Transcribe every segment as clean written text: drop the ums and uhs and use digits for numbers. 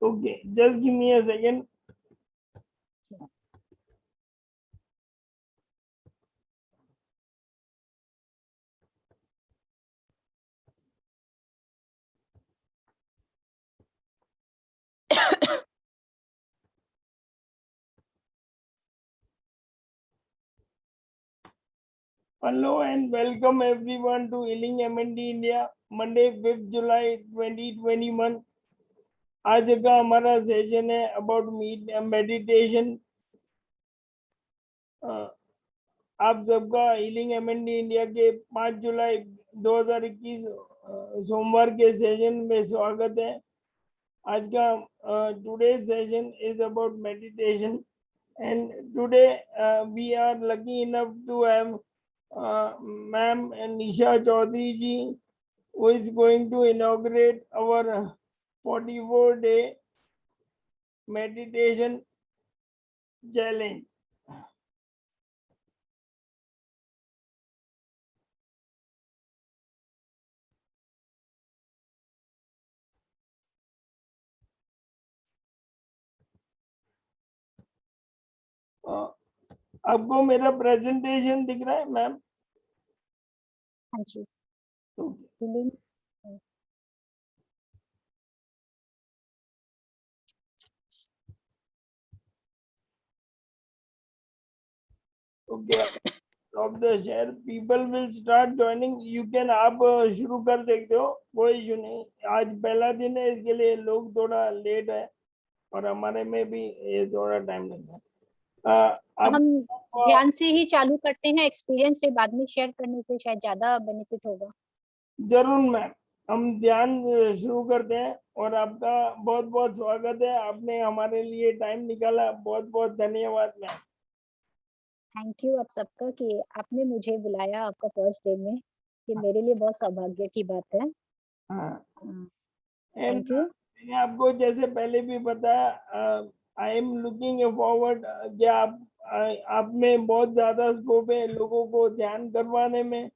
Okay, just give me a second. Hello and welcome everyone to Healing M&D India, Monday 5th July 2021. आज का हमारा session है about meditation. आप सबका healing M&D India के 5 जुलाई 2021 सोमवार के सेशन में स्वागत है। आज का today session is about meditation and today we are lucky enough to have Ma'am Nisha Chaudhary ji, who is going to inaugurate our 44-day meditation challenge. आपको मेरा प्रेजेंटेशन दिख रहा है मैम? हाँ जी। Okay. Of the share, people will start joining. You can आप शुरू कर सकते हो, कोई इशू नहीं। आज पहला दिन है, इसके लिए लोग थोड़ा लेट है और हमारे में भी ये थोड़ा टाइम लगता है। हम ध्यान से ही चालू करते हैं, एक्सपीरियंस फिर बाद में शेयर करने से शायद ज्यादा बेनिफिट होगा। जरूर मैम, हम ध्यान शुरू करते हैं और आपका बहुत बहुत स्वागत है। आपने हमारे लिए टाइम निकाला, बहुत बहुत धन्यवाद मैम। थैंक यू आप सबका कि आपने मुझे बुलाया आपका फर्स्ट डे में, ये मेरे लिए बहुत सौभाग्य की बात है। Thank you. मैंने आपको जैसे पहले भी बताया, आई एम लुकिंग फॉरवर्ड कि आप में बहुत ज्यादा स्कोप है लोगों को ध्यान करवाने में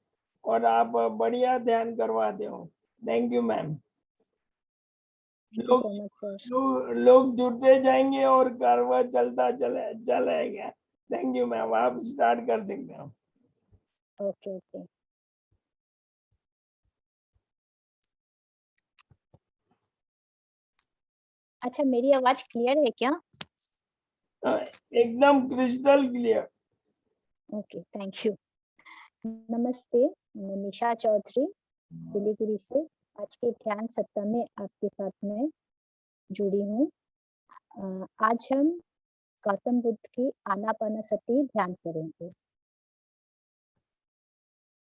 और आप बढ़िया ध्यान करवाते हो। Thank you ma'am. लोग जुड़ते जाएंगे और कारवा चलता चलेगा। थैंक यू मैम, आप स्टार्ट कर सकते हो। Okay okay. अच्छा, मेरी आवाज क्लियर है क्या? एकदम crystal clear. Okay, thank you. नमस्ते, मैं निशा चौधरी सिलीगुड़ी से आज के ध्यान सप्ताह में आपके साथ में जुड़ी हूँ। आज हम गौतम बुद्ध की आनापानसति ध्यान करेंगे।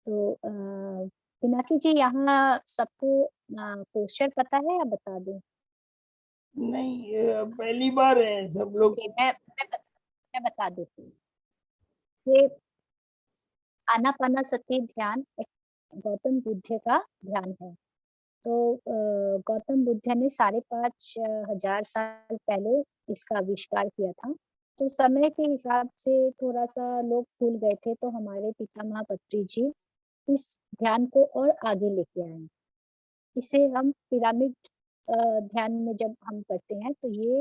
तो पिनाकी जी, यहाँ सबको पोस्चर पता है या बता दूं? नहीं, पहली बार है सब लोग। मैं बता देती हूँ। ये आनापानसति ध्यान एक गौतम बुद्ध का ध्यान है। तो गौतम बुद्ध ने 5,500 साल पहले इसका आविष्कार किया था। तो समय के हिसाब से थोड़ा सा लोग भूल गए थे, तो हमारे पितामह पत्री जी इस ध्यान को और आगे लेके आए। इसे हम पिरामिड ध्यान में जब हम करते हैं तो ये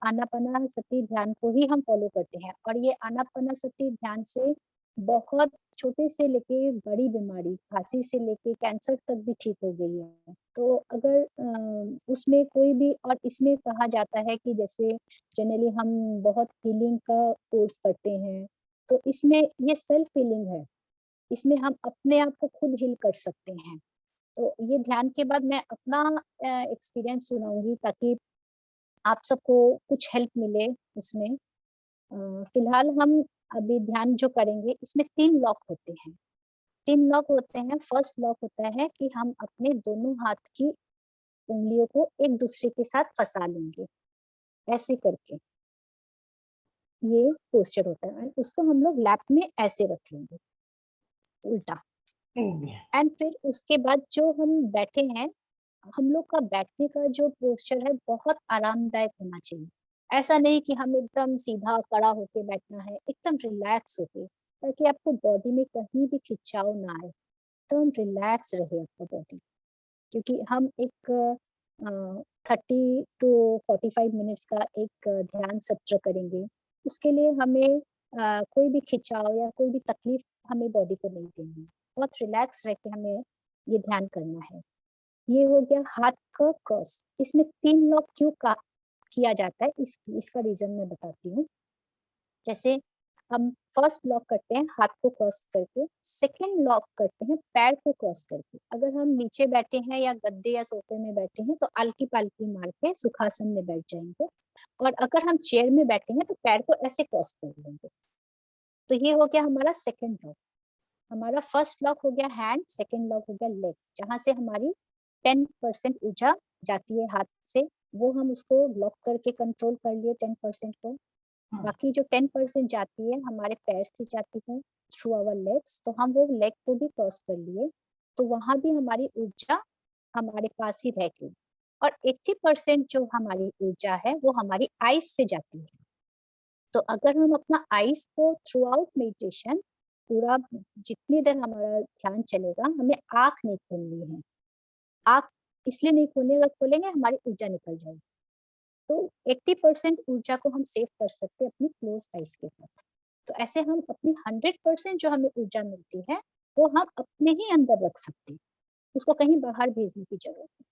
आनापानसति ध्यान को ही हम फॉलो करते हैं। और ये आनापानसति ध्यान से बहुत छोटे से लेके बड़ी बीमारी, खांसी से लेके कैंसर तक भी ठीक हो गई है। तो अगर उसमें कोई भी, और इसमें कहा जाता है कि जैसे जनरली हम बहुत हीलिंग का कोर्स करते हैं, तो इसमें ये सेल्फ हीलिंग है। इसमें हम अपने आप को खुद हील कर सकते हैं। तो ये ध्यान के बाद मैं अपना एक्सपीरियंस सुनाऊंगी ताकि आप सबको कुछ हेल्प मिले उसमें। फिलहाल हम अभी ध्यान जो करेंगे, इसमें 3 लॉक होते हैं। 3 लॉक होते हैं। फर्स्ट लॉक होता है कि हम अपने दोनों हाथ की उंगलियों को एक दूसरे के साथ फंसा लेंगे, ऐसे करके। ये पोस्चर होता है। उसको हम लोग लैप में ऐसे रख लेंगे, उल्टा। एंड फिर उसके बाद जो हम बैठे हैं, हम लोग का बैठने का जो पोस्चर है बहुत आरामदायक होना चाहिए। ऐसा नहीं कि हम एकदम सीधा खड़ा होके बैठना है, एकदम रिलैक्स होके, ताकि आपको बॉडी में कहीं भी खिंचाव ना आए। एकदम रिलैक्स रहे आपका बॉडी, क्योंकि हम एक 30 टू 45 मिनट्स का एक ध्यान सत्र करेंगे। उसके लिए हमें कोई भी खिंचाव या कोई भी तकलीफ हमें बॉडी को नहीं देनी है। बहुत रिलैक्स रह के हमें ये ध्यान करना है। ये हो गया हाथ का क्रॉस। इसमें 3 लॉक क्यों किया जाता है, इसका रीज़न मैं बताती हूँ। जैसे हम फर्स्ट लॉक करते हैं हाथ को क्रॉस करके, सेकंड लॉक करते हैं पैर को क्रॉस करके। अगर हम नीचे बैठे हैं या गद्दे या सोफे में बैठे हैं तो आलकी-पालकी मार के सुखासन में बैठ जाएँगे, और अगर हम चेयर में बैठे हैं तो पैर को ऐसे क्रॉस कर लेंगे। तो ये हो गया हमारा सेकंड लॉक। हमारा फर्स्ट लॉक हो गया हैंड, सेकंड लॉक हो गया लेग, जहाँ से हमारी 10% ऊर्जा जाती है हाथ से, वो हम उसको लॉक करके कंट्रोल कर लिए 10% को। बाकी जो 10% जाती है हमारे पैर से जाती है थ्रू आवर लेग्स, तो हम वो लेग को भी क्रॉस कर लिए, तो वहाँ भी हमारी ऊर्जा हमारे पास ही रह गई। और 80% जो हमारी ऊर्जा है वो हमारी आईज से जाती है। तो अगर हम अपना आईज को थ्रू आउट मेडिटेशन पूरा जितनी देर हमारा ध्यान चलेगा, हमें आँख नहीं खोलनी है। आँख इसलिए नहीं खोलनी, अगर खोलेंगे हमारी ऊर्जा निकल जाएगी। तो 80% ऊर्जा को हम सेव कर सकते हैं अपनी क्लोज आइज के साथ। तो ऐसे हम अपनी 100% जो हमें ऊर्जा मिलती है, वो हम अपने ही अंदर रख सकते हैं। उसको कहीं बाहर भेजने की जरूरत नहीं।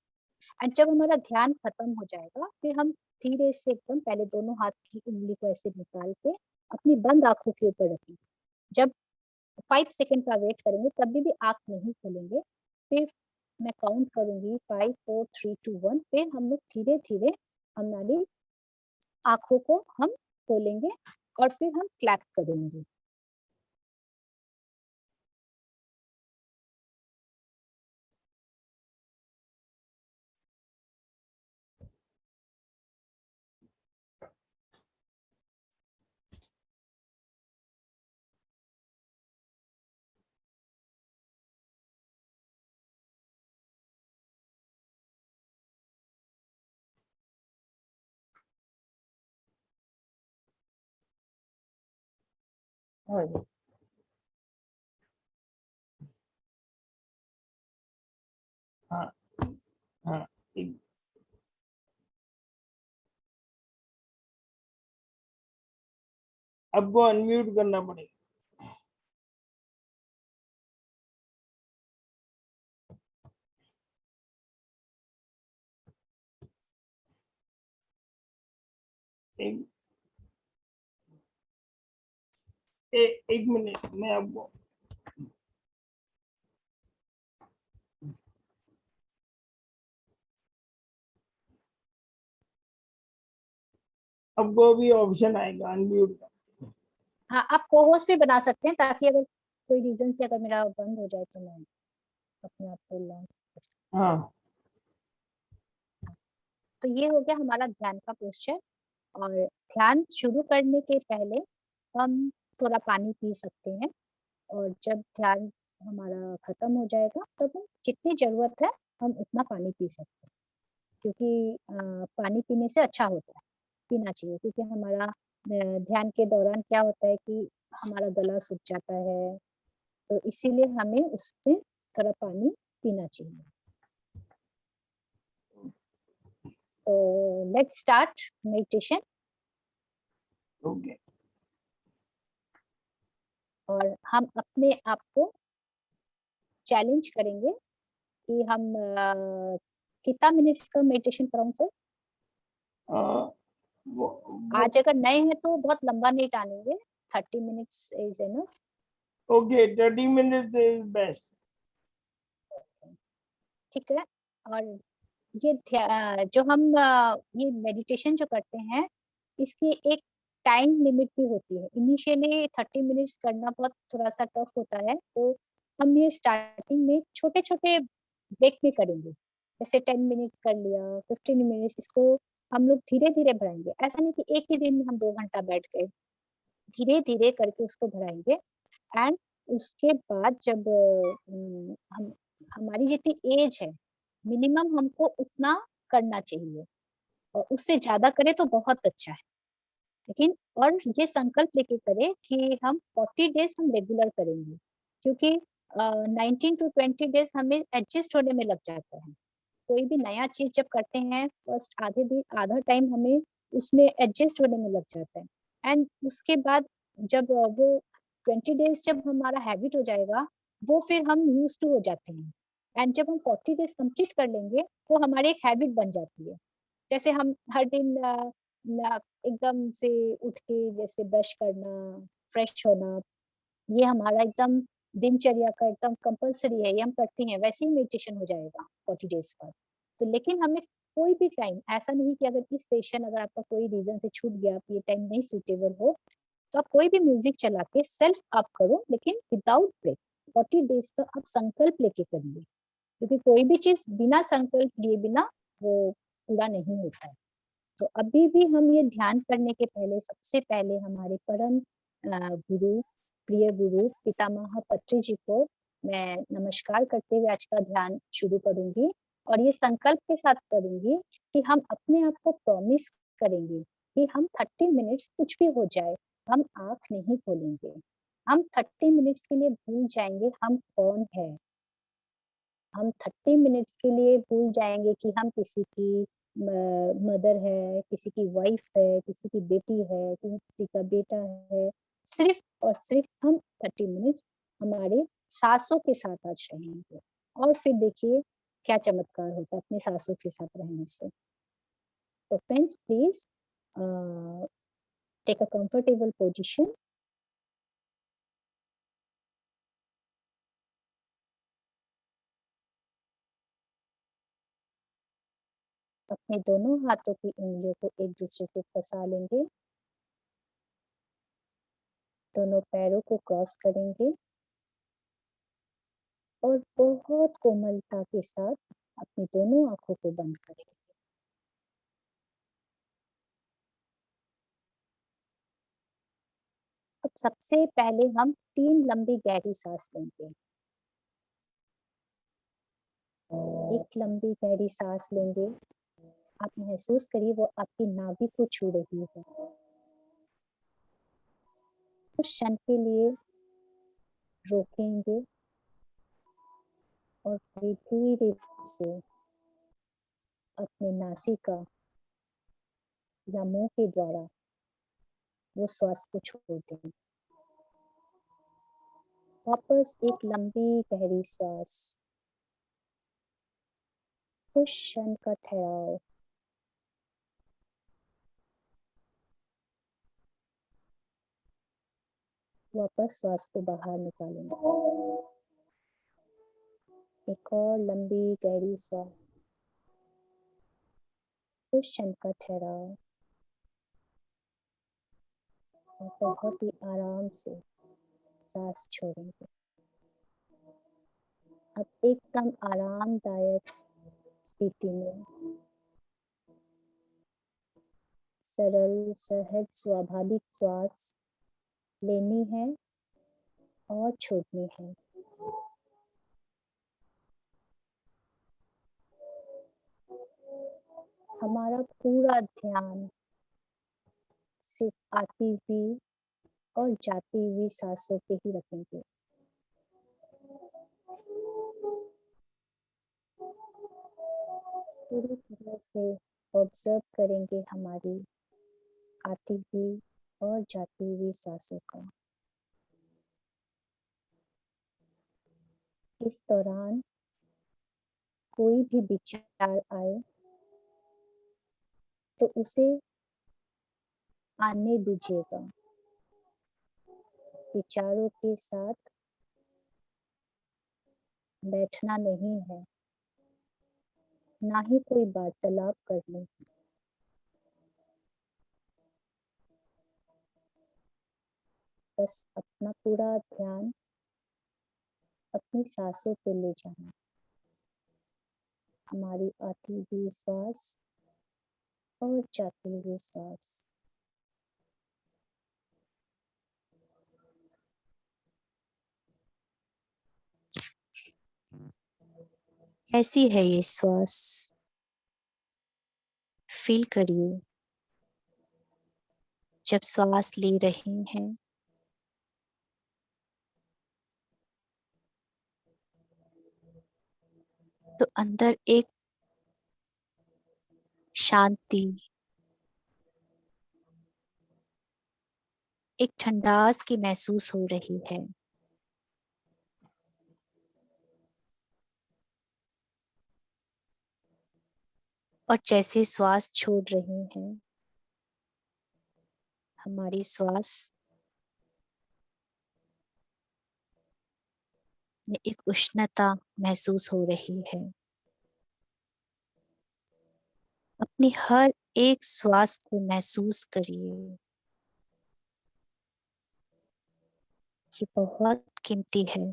एंड जब हमारा ध्यान खत्म हो जाएगा, फिर हम धीरे से एकदम पहले दोनों हाथ की उंगली को ऐसे निकाल के अपनी बंद आँखों के ऊपर रखेंगे। जब 5 सेकंड का वेट करेंगे, तभी भी आँख नहीं खोलेंगे। फिर मैं काउंट करूँगी 5, 4, 3, 2, 1, फिर हम लोग धीरे-धीरे हमारी आँखों को हम खोलेंगे और फिर हम क्लैप करेंगे। हाँ जी, हाँ हाँ, एक आपको अनम्यूट करना पड़ेगा। एक एक मिनट मैं आपको भी ऑप्शन आएगा अनम्यूट का। हाँ, आप को-होस्ट भी बना सकते हैं, ताकि अगर कोई रीज़न से अगर मेरा बंद हो जाए तो मैं अपने आप को लॉन्च कर सकती हाँ, हूँ। तो ये हो गया हमारा ध्यान का पोस्चर। और ध्यान शुरू करने के पहले हम थोड़ा पानी पी सकते हैं, और जब ध्यान हमारा खत्म हो जाएगा तब हम जितनी ज़रूरत है हम उतना पानी पी सकते हैं। क्योंकि पानी पीने से अच्छा होता है, पीना चाहिए, क्योंकि हमारा ध्यान के दौरान क्या होता है कि हमारा गला सूख जाता है, तो इसीलिए हमें उसमें थोड़ा पानी पीना चाहिए। तो लेट्स स्टार्ट मेडिटेशन। ओके। और हम अपने आप को चैलेंज करेंगे कि हम कितना मिनट्स का मेडिटेशन कराऊं सर? आज अगर नए हैं तो बहुत लंबा नहीं टानेंगे, 30 minutes is enough. Okay, 30 minutes is best. ठीक है। और ये जो हम ये मेडिटेशन जो करते हैं, इसकी एक टाइम लिमिट भी होती है। इनिशियली 30 मिनट्स करना बहुत थोड़ा-सा टफ होता है, तो हम ये स्टार्टिंग में छोटे-छोटे ब्रेक में करेंगे। जैसे 10 मिनट्स कर लिया, 15 मिनट्स, इसको हम लोग धीरे-धीरे बढ़ाएँगे। ऐसा नहीं कि एक ही दिन में हम 2 घंटा बैठ गए, धीरे-धीरे करके उसको बढ़ाएँगे। एंड उसके बाद जब हम हमारी जितनी एज है, मिनिमम हमको उतना करना चाहिए, और उससे ज़्यादा करें तो बहुत अच्छा है। लेकिन और ये संकल्प लेके करें कि हम 40 डेज़ हम रेगुलर करेंगे, क्योंकि 19 टू 20 डेज़ हमें एडजस्ट होने में लग जाता है। कोई भी नया चीज़ जब करते हैं फर्स्ट आधा टाइम हमें उसमें एडजस्ट होने में लग जाता है एंड उसके बाद जब वो 20 डेज़ जब हमारा हैबिट हो जाएगा, वो फिर हम यूज़्ड टू हो जाते हैं एंड जब हम 40 डेज़ कंप्लीट कर लेंगे, वो हमारी एक हैबिट बन जाती है। जैसे हम हर दिन एकदम से उठ के जैसे ब्रश करना, फ्रेश होना, ये हमारा एकदम दिनचर्या का एकदम कंपल्सरी है, ये हम करते हैं, वैसे ही मेडिटेशन हो जाएगा 40 डेज़ बाद। तो लेकिन हमें कोई भी टाइम ऐसा नहीं कि अगर इस सेशन अगर आपका कोई रीज़न से छूट गया, आप ये टाइम नहीं सूटेबल हो, तो आप कोई भी म्यूज़िक चला के सेल्फ आप करो लेकिन विदाउट ब्रेक। 40 डेज़ का आप संकल्प लेके करिए, क्योंकि कोई भी चीज़ बिना संकल्प लिए बिना वो पूरा नहीं होता है। तो अभी भी हम ये ध्यान करने के पहले सबसे पहले हमारे परम गुरु, प्रिय गुरु पितामह पत्री जी को मैं नमस्कार करते हुए आज का ध्यान शुरू करूँगी और ये संकल्प के साथ करूँगी कि हम अपने आप को प्रॉमिस करेंगे कि हम 30 मिनट्स कुछ भी हो जाए, हम आँख नहीं खोलेंगे। हम 30 मिनट्स के लिए भूल जाएँगे हम कौन हैं। हम 30 मिनट्स के लिए भूल जाएँगे कि हम किसी की मदर है, किसी की वाइफ है, किसी की बेटी है, किसी का बेटा है। सिर्फ़ और सिर्फ़ हम 30 मिनट्स हमारे साँसों के साथ आज रहेंगे और फिर देखिए क्या चमत्कार होता है अपनी साँसों के साथ रहने से। तो friends please uh, take a comfortable position. अपने दोनों हाथों की उँगलियों को एक-दूसरे से फँसा लेंगे, दोनों पैरों को क्रॉस करेंगे और बहुत कोमलता के साथ अपनी दोनों आँखों को बंद करें। अब सबसे पहले हम 3 लंबी गहरी साँस लेंगे। एक लंबी गहरी साँस लेंगे, आप महसूस करिए वो आपकी नाभि को छू रही है। कुछ क्षण के लिए रोकेंगे और फिर धीरे से अपने नासिका या मुँह के द्वारा वो श्वास को छोड़ दें। वापस एक लंबी गहरी श्वास, कुछ क्षण का ठहराव, वापस श्वास को बाहर निकालेंगे। एक और लंबी गहरी श्वास, कुछ क्षण का ठहराव और बहुत ही आराम से सांस छोड़ेंगे। अब एकदम आरामदायक स्थिति में सरल, सहज, स्वाभाविक श्वास लेनी है और छोड़नी है। हमारा पूरा ध्यान सिर्फ आती हुई और जाती हुई सांसों पे ही रखेंगे। पूरी तरह से ऑब्जर्व करेंगे हमारी आती हुई और जाती हुई सांसों का। इस दौरान कोई भी विचार आए तो उसे आने दीजिएगा। विचारों के साथ बैठना नहीं है, ना ही कोई वार्तालाप करनी है। बस अपना पूरा ध्यान अपनी सांसों पे ले जाना। हमारी आती हुई सांस और जाती हुई सांस। कैसी है ये श्वास? फील करिए। जब श्वास ले रही हैं तो अंदर एक शांति, एक ठंडास की महसूस हो रही है। और जैसे श्वास छोड़ रहे हैं, हमारी श्वास में एक उष्णता महसूस हो रही है। अपनी हर एक श्वास को महसूस करिए। ये बहुत कीमती है।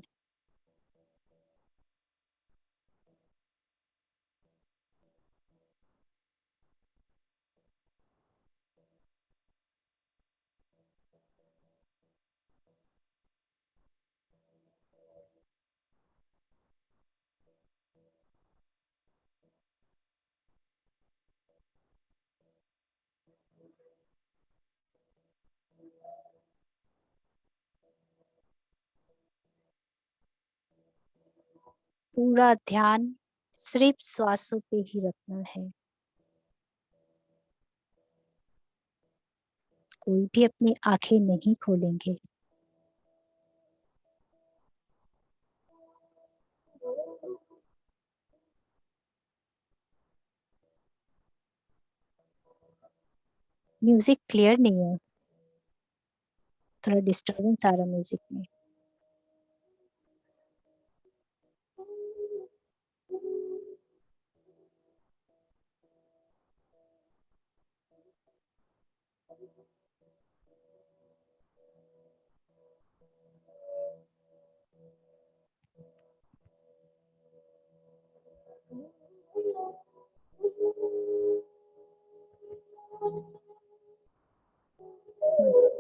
पूरा ध्यान सिर्फ श्वासों पे ही रखना है। कोई भी अपनी आंखें नहीं खोलेंगे। म्यूजिक क्लियर नहीं है, थोड़ा डिस्टरबेंस आ रहा है म्यूजिक में।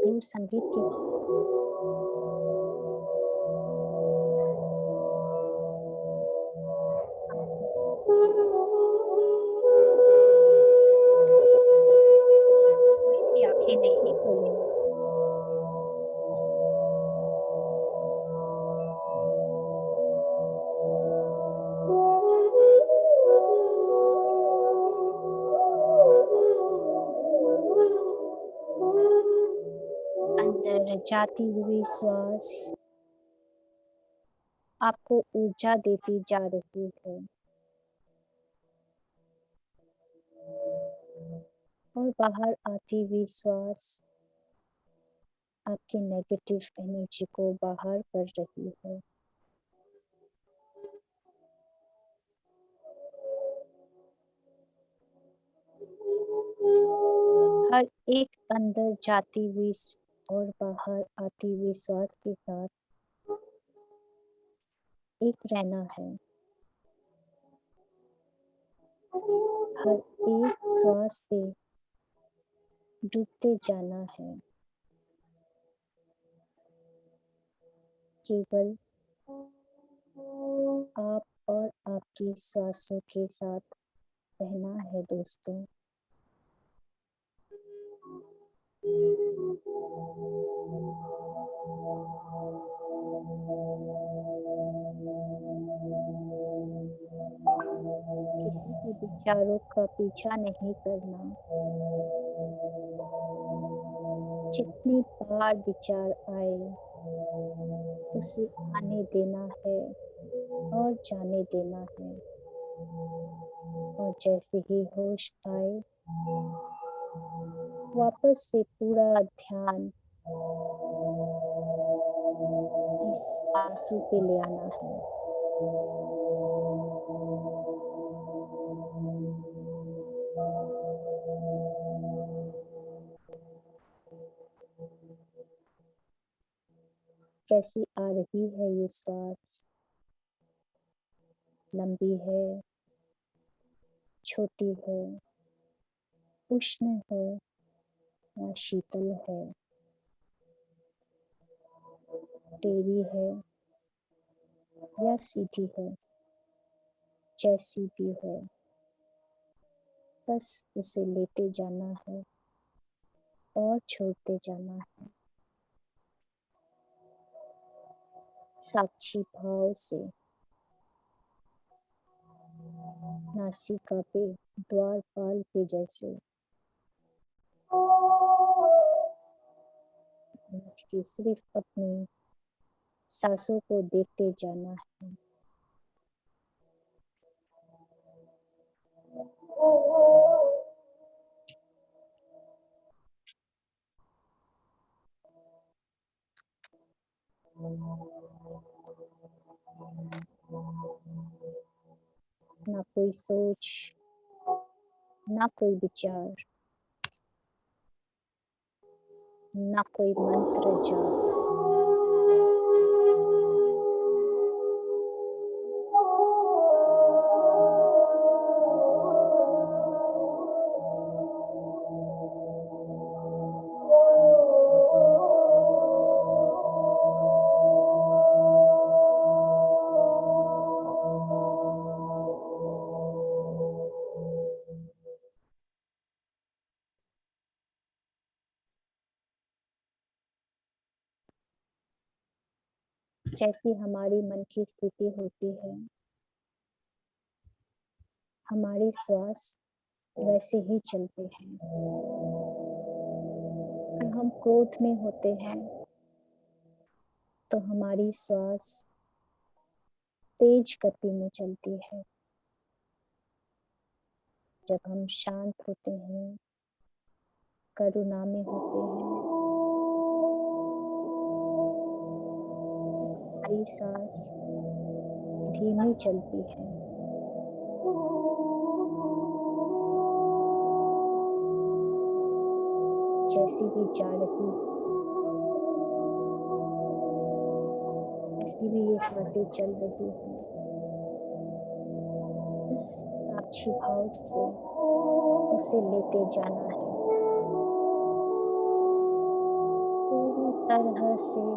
मधुर संगीत के मेरी आंखें नहीं खोलेंगे। अंदर जाती हुई श्वास आपको ऊर्जा देती जा रही है और बाहर आती हुई श्वास आपकी नेगेटिव एनर्जी को बाहर कर रही है। हर एक अंदर जाती हुई और बाहर आती हुई श्वास के साथ एक रहना है। हर एक श्वास पे डूबते जाना है। केवल आप और आपकी श्वासों के साथ रहना है दोस्तों। किसी भी विचारों का पीछा नहीं करना। जितनी बार विचार आए उसे आने देना है और जाने देना है। और जैसे ही होश आए वापस से पूरा ध्यान इस आंसू पे ले आना है। कैसी आ रही है ये श्वास? लंबी है, छोटी है, उष्ण है या शीतल है, टेढ़ी है या सीधी है, जैसी भी है बस उसे लेते जाना है और छोड़ते जाना है। साक्षी भाव से नासिका पे द्वारपाल के जैसे कि सिर्फ अपनी सांसों को देखते जाना है। ना कोई सोच, ना कोई विचार, ना कोई मंत्र जाप। जैसी हमारी मन की स्थिति होती है, हमारे श्वास वैसे ही चलते हैं। अगर हम क्रोध में होते हैं तो हमारी श्वास तेज गति में चलती है। जब हम शांत होते हैं, करुणा में होते हैं, हमारी सांस धीमी चलती है। जैसी भी जा रही ऐसी भी ये सांसें चल रही हैं। बस साक्षी भाव से उसे लेते जाना है, पूरी तरह से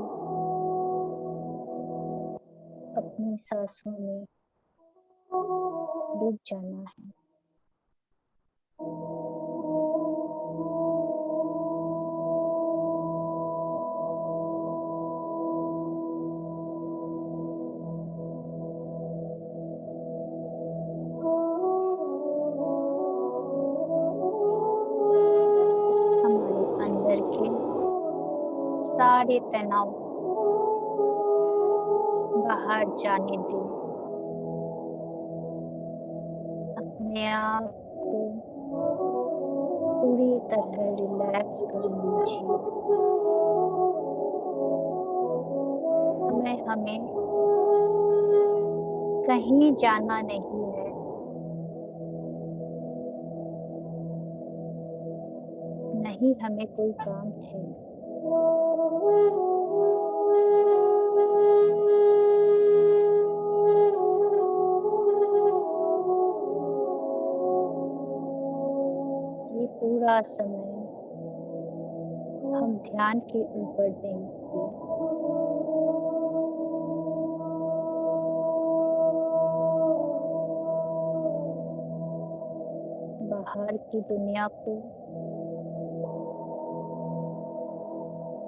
अपनी सांसों में डूब जाना है। हमारे अंदर के सारे तनाव बाहर जाने दें। अपने आप को पूरी तरह रिलैक्स कर लीजिए। हमें कहीं जाना नहीं है। नहीं हमें कोई काम है। ये पूरा समय हम ध्यान के ऊपर देंगे। बाहर की दुनिया को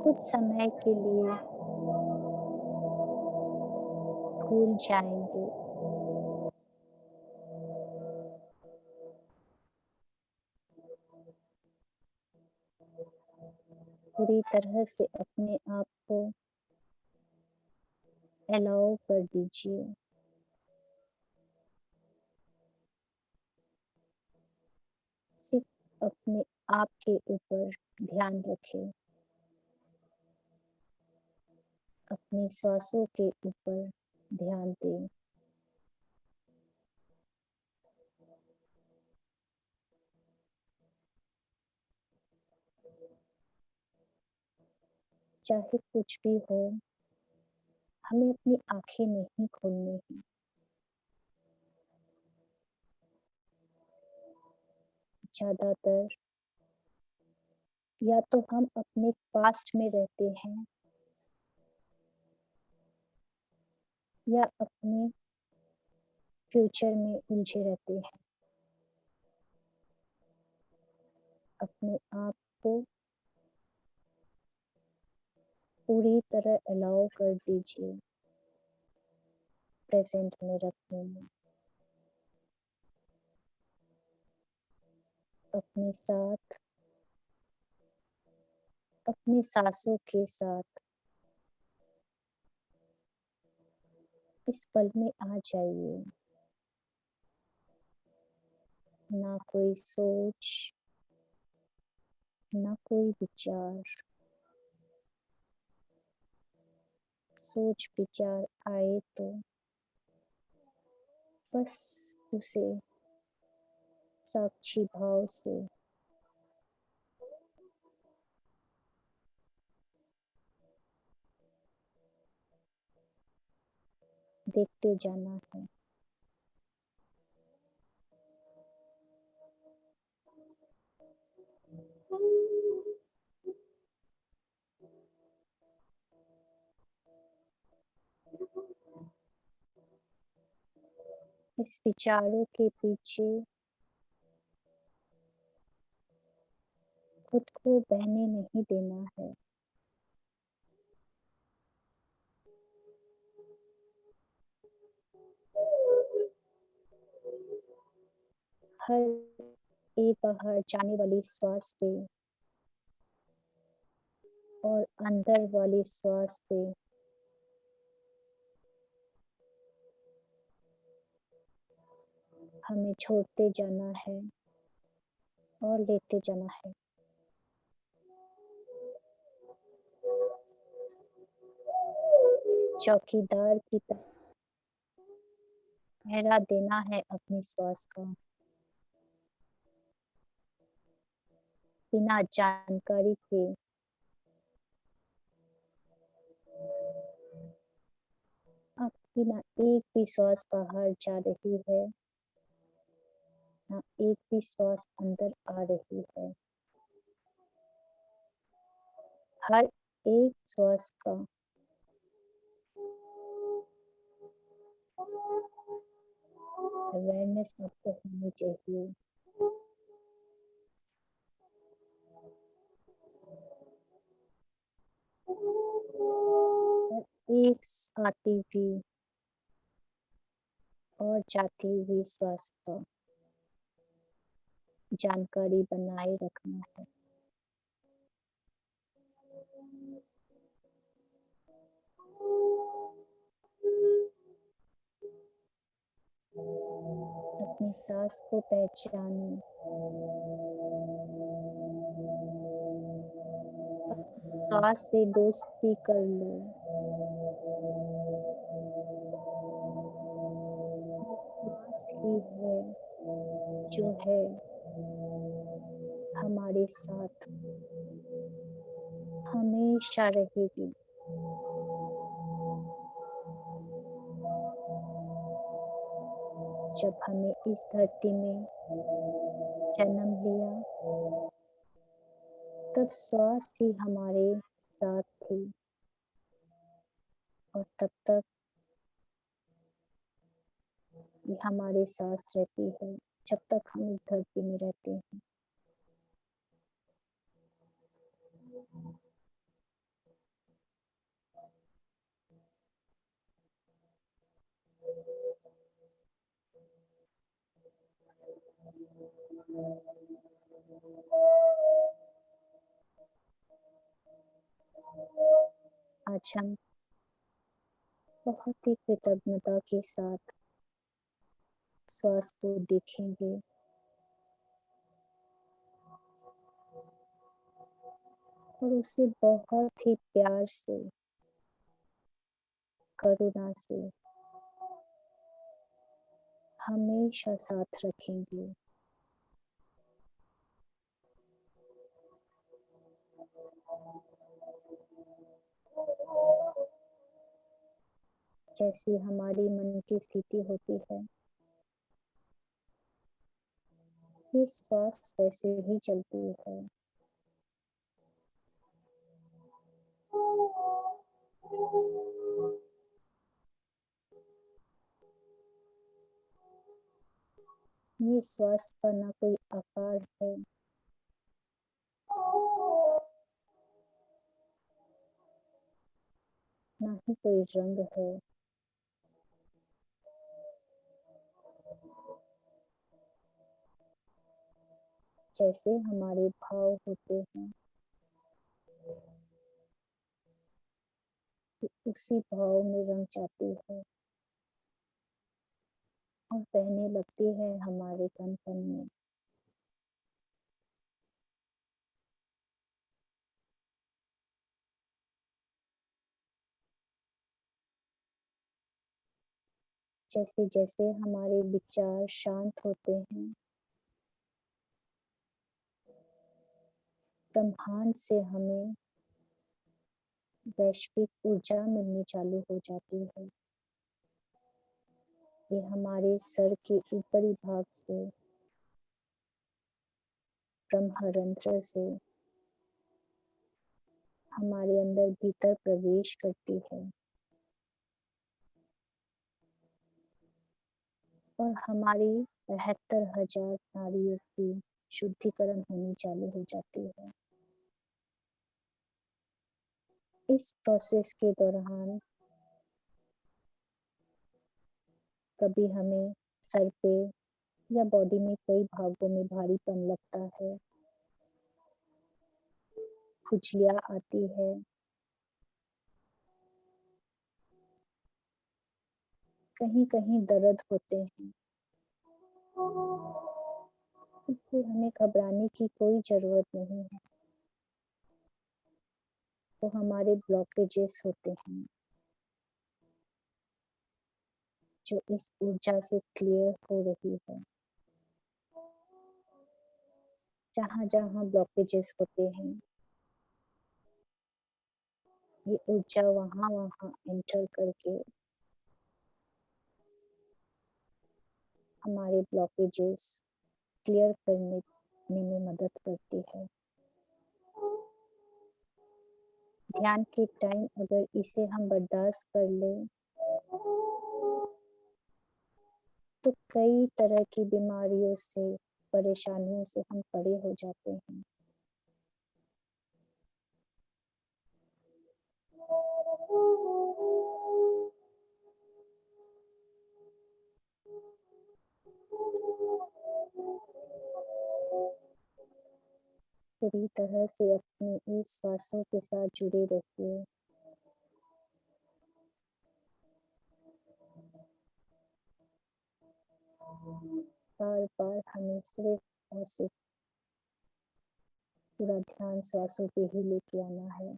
कुछ समय के लिए भूल जाएंगे। पूरी तरह से अपने आप को अलाउ कर दीजिए। सिर्फ अपने आप के ऊपर ध्यान रखें, अपनी सांसों के ऊपर ध्यान दें। चाहे कुछ भी हो, हमें अपनी आंखें नहीं खोलनी है। ज्यादातर या तो हम अपने पास्ट में रहते हैं या अपने फ्यूचर में उलझे रहते हैं। अपने आप को पूरी तरह अलाउ कर दीजिए प्रेजेंट में रखने में। अपने साथ, अपनी सांसों के साथ इस पल में आ जाइए। ना कोई सोच, ना कोई विचार। सोच विचार आए तो बस उसे साक्षी भाव से देखते जाना है। इस विचारों के पीछे खुद को बहने नहीं देना है। हर एक बाहर जाने वाली श्वास पे और अंदर वाली श्वास पे हमें छोड़ते जाना है और लेते जाना है। चौकीदार की तरह पहरा देना है अपनी श्वास का, बिना जानकारी के। आपकी ना एक भी श्वास बाहर जा रही है, ना एक भी श्वास अंदर आ रही है। हर एक श्वास का अवेयरनेस आपको होनी चाहिए। और एक आती हुई और जाती हुई श्वास का जानकारी बनाए रखना है। अपनी सांस को पहचाने, श्वास से दोस्ती कर लो। श्वास ही है जो है हमारे साथ हमेशा रहेगी। जब हमें इस धरती में जन्म लिया तब श्वास ही हमारे साथ थी और तब तक ये हमारे साथ रहती है जब तक हम इस धरती में रहते हैं। आज हम बहुत ही कृतज्ञता के साथ श्वास को देखेंगे और उसे बहुत ही प्यार से, करुणा से हमेशा साथ रखेंगे। जैसी हमारी मन की स्थिति होती है, ये श्वास वैसे ही चलती है। ये श्वास का ना कोई आकार है, ना ही कोई रंग है। जैसे हमारे भाव होते हैं, उसी भाव में रंग जाती है और बहने लगती है हमारे कण कण में। जैसे जैसे हमारे विचार शांत होते हैं, ब्रह्मांड से हमें वैश्विक ऊर्जा मिलनी चालू हो जाती है। ये हमारे सर के ऊपरी भाग से, ब्रह्मरंध्र से हमारे अंदर भीतर प्रवेश करती है और हमारी 72,000 नाड़ियों की शुद्धिकरण होनी चालू हो जाती है। इस प्रोसेस के दौरान कभी हमें सर पे या बॉडी में कई भागों में भारीपन लगता है, खुजलियाँ आती है, कहीं-कहीं दर्द होते हैं। इससे हमें घबराने की कोई ज़रूरत नहीं है। वो हमारे ब्लॉकेजेस होते हैं, जो इस ऊर्जा से क्लियर हो रही है। जहाँ-जहाँ ब्लॉकेजेस होते हैं, ये ऊर्जा वहाँ-वहाँ एंटर करके हमारे ब्लॉकेजेस क्लियर करने में मदद करती है। ध्यान के टाइम अगर इसे हम बर्दाश्त कर लें, तो कई तरह की बीमारियों से, परेशानियों से हम परे हो जाते हैं। पूरी तरह से अपने इस श्वासों के साथ जुड़े रहिए। बार-बार हमें सिर्फ और सिर्फ पूरा ध्यान श्वासों पे ही लेके आना है।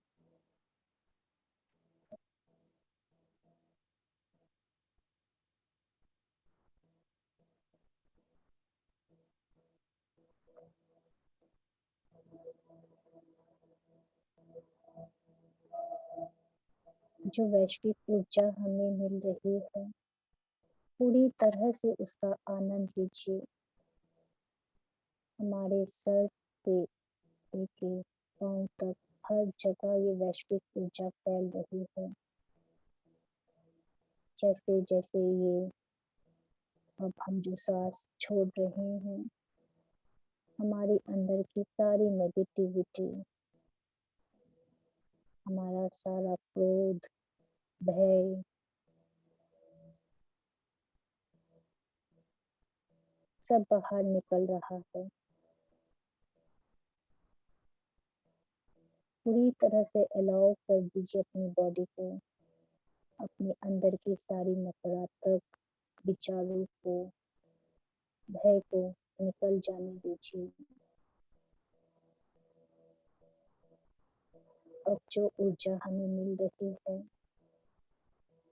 जो वैश्विक ऊर्जा हमें मिल रही है, पूरी तरह से उसका आनंद लीजिए। हमारे सर से लेके पाँव तक हर जगह ये वैश्विक ऊर्जा फैल रही है। जैसे-जैसे ये अब हम जो सांस छोड़ रहे हैं, हमारे अंदर की सारी नेगेटिविटी, हमारा सारा क्रोध, भय, सब बाहर निकल रहा है। पूरी तरह से अलाउ कर दीजिए अपनी बॉडी को, अपने अंदर की सारी नकारात्मक विचारों को, भय को निकल जाने दीजिए। अब जो ऊर्जा हमें मिल रही है,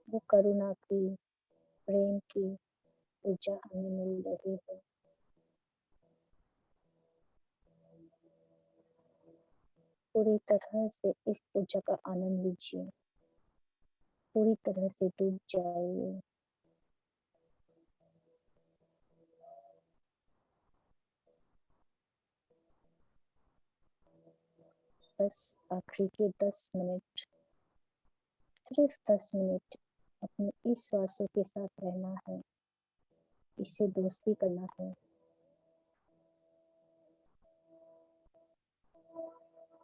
वो करुणा की, प्रेम की ऊर्जा हमें मिल रही है। पूरी तरह से इस ऊर्जा का आनंद लीजिए, पूरी तरह से डूब जाइए। बस आखिरी के 10 मिनट, सिर्फ 10 मिनट अपने इस श्वासों के साथ रहना है, इससे दोस्ती करना है।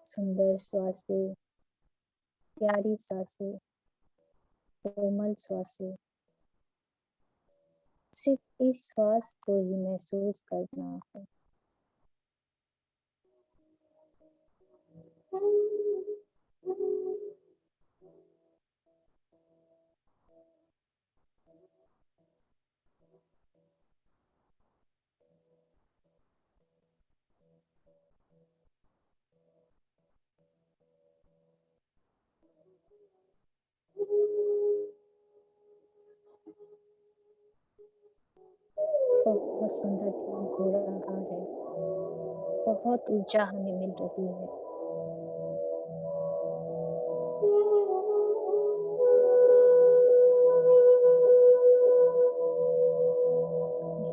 सुंदर श्वासें, प्यारी सांसें, कोमल श्वासें, सिर्फ इस श्वास को ही महसूस करना है। बहुत सुंदर ध्यान हो रहा है, बहुत ऊर्जा हमें मिल रही है।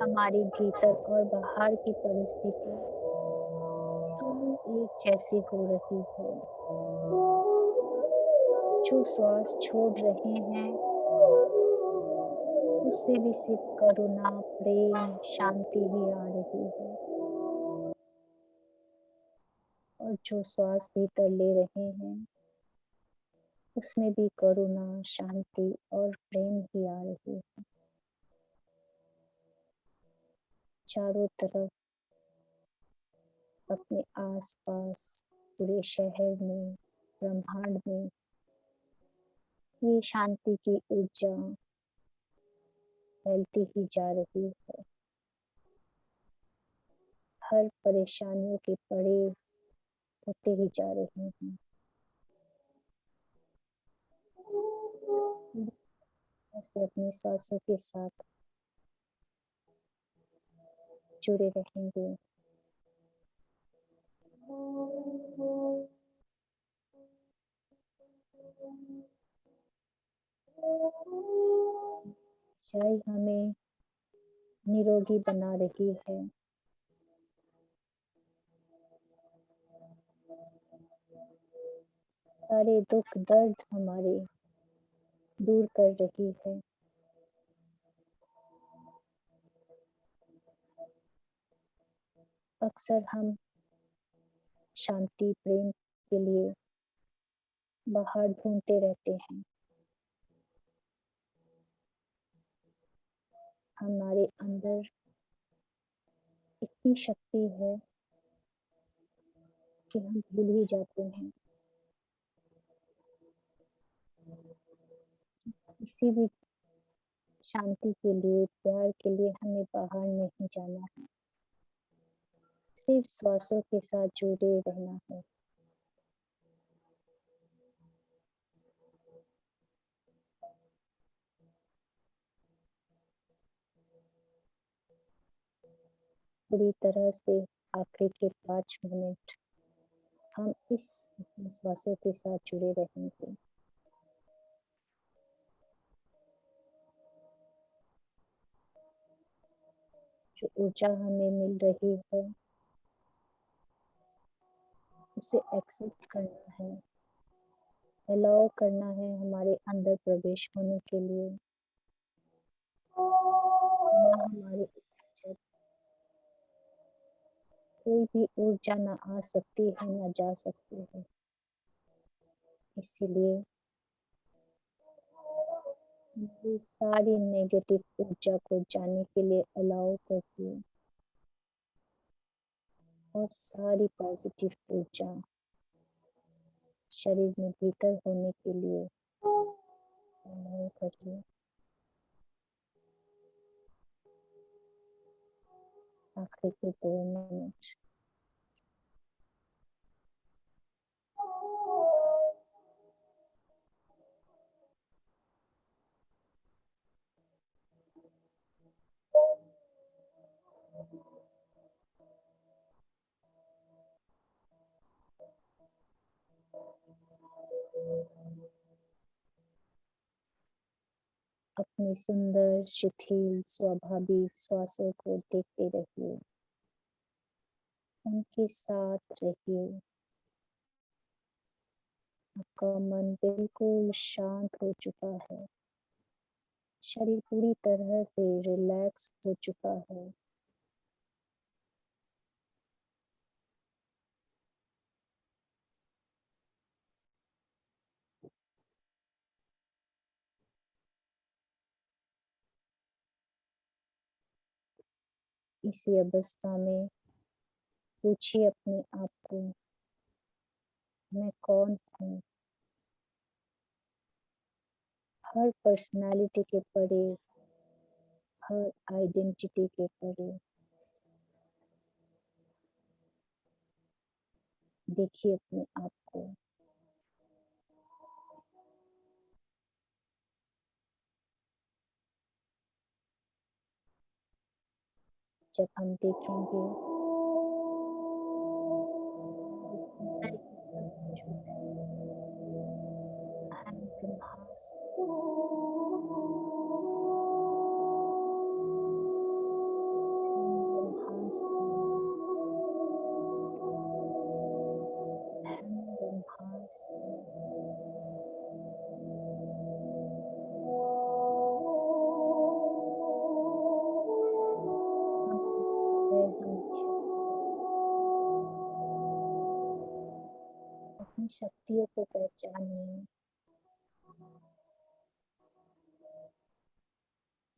हमारे भीतर और बाहर की परिस्थिति दोनों एक जैसी हो रही है। जो श्वास छोड़ रहे हैं उससे भी सिर्फ करुणा, प्रेम, शांति ही आ रही है, और जो श्वास भीतर ले रहे हैं उसमें भी करुणा, शांति और प्रेम ही आ रही है। चारों तरफ, अपने आसपास, पूरे शहर में, ब्रह्मांड में ये शांति की ऊर्जा फैलती ही जा रही है। हर परेशानियों के परे होते ही जा रहे हैं। ऐसे अपनी सांसों के साथ जुड़े रहेंगे। ऊंचाई हमें निरोगी बना रही है। सारे दुख दर्द हमारे दूर कर रही है। अक्सर हम शांति, प्रेम के लिए बाहर ढूंढते रहते हैं। हमारे अंदर इतनी शक्ति है कि हम भूल ही जाते हैं। किसी भी शांति के लिए, प्यार के लिए हमें बाहर नहीं जाना है, सिर्फ श्वासों के साथ जुड़े रहना है। पूरी तरह से आखिरी के 5 मिनट हम इस श्वासों के साथ जुड़े रहेंगे। जो ऊर्जा हमें मिल रही है उसे एक्सेप्ट करना है, अलाउ करना है हमारे अंदर प्रवेश होने के लिए। ना हमारे अंदर कोई भी ऊर्जा ना आ सकती है, ना जा सकती है। इसीलिए ये सारी नेगेटिव ऊर्जा को जाने के लिए अलाउ करती है, और सारी पॉजिटिव ऊर्जा शरीर में भीतर होने के लिए अलाउ करिए। आखिरी के 2 मिनट। अपनी सुंदर, शिथिल, स्वाभाविक श्वासों को देखते रहिए, उनके साथ रहिए। आपका मन बिल्कुल शांत हो चुका है, शरीर पूरी तरह से रिलैक्स हो चुका है। इसी अवस्था में पूछिए अपने आप को, मैं कौन हूँ? हर पर्सनालिटी के परे, हर आइडेंटिटी के परे देखिए अपने आप को। जब हम देखेंगे अंदर ये सब मौजूद है। अहम ब्रह्मास्म, अहम ब्रह्मास्म, अहम ब्रह्मास्म। अपनी शक्तियों को पहचानिए,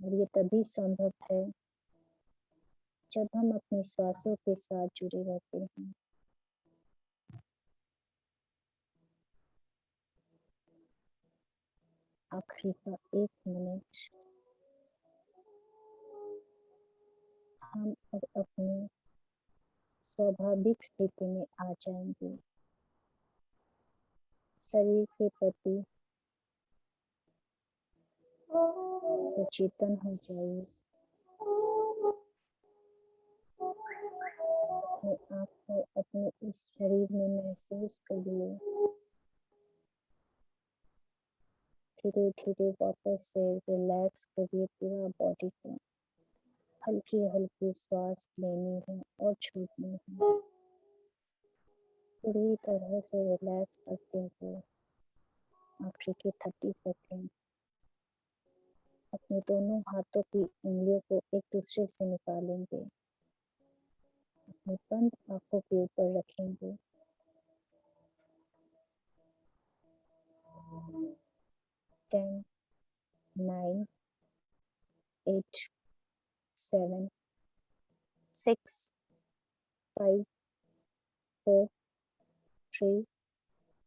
और ये तभी संभव है जब हम अपने श्वासों के साथ जुड़े रहते हैं। आखिरी का 1 मिनट हम अब अपनी स्वाभाविक स्थिति में आ जाएंगे। शरीर के प्रति सचेतन हो जाइए। अपने आप को अपने इस शरीर में महसूस करिए। धीरे धीरे वापस से रिलैक्स करिए पूरा बॉडी को। हल्की हल्की सांस लेनी है और छोड़नी है। पूरी तरह से रिलैक्स करते हुए आखिरी के 30 सेकेंड अपने दोनों हाथों की उंगलियों को एक दूसरे से निकालेंगे। अपनी बंद आंखों के ऊपर रखेंगे। 10, 9, 8, 7, 6, 5, 4, 3,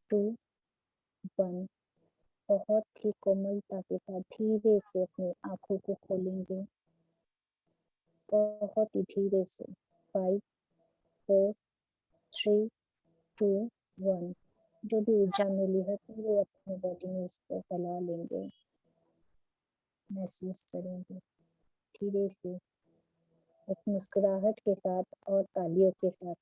2, 1। बहुत ही कोमलता के साथ धीरे से अपनी आंखों को खोलेंगे। बहुत ही धीरे से। 5, 4, 3, 2, 1। जो भी ऊर्जा मिली है पूरे अपने बॉडी में उसको फैला लेंगे। महसूस करेंगे धीरे से, एक मुस्कुराहट के साथ और तालियों के साथ।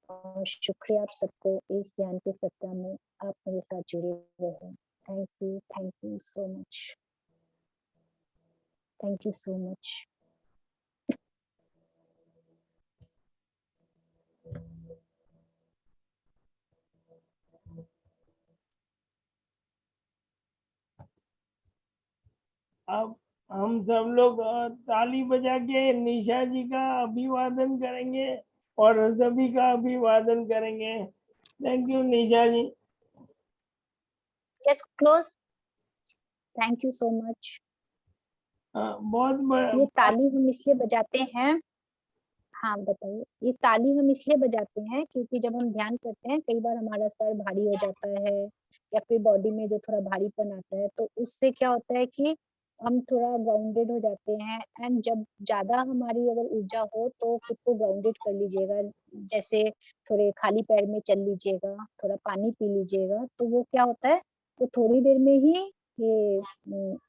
और शुक्रिया आप सबको इस ज्ञान के सत्ता में आप मेरे साथ जुड़े रहे। Thank you so much. Thank you so much. अब हम सब लोग ताली बजा के निशा जी का अभिवादन करेंगे और सभी का अभिवादन करेंगे। Thank you Nisha ji. Yes, close. Thank you so much. बहुत ये ताली हम इसलिए बजाते हैं, हाँ बताइए। ये ताली हम इसलिए बजाते हैं क्योंकि जब हम ध्यान करते हैं कई बार हमारा सर भारी हो जाता है या फिर बॉडी में जो थोड़ा भारीपन आता है, तो उससे क्या होता है कि हम थोड़ा ग्राउंडेड हो जाते हैं। एंड जब ज्यादा हमारी अगर ऊर्जा हो तो खुद को ग्राउंडेड कर लीजिएगा। जैसे थोड़े खाली पैर में चल लीजिएगा, थोड़ा पानी पी लीजिएगा, तो वो क्या होता है, वो थोड़ी देर में ही ये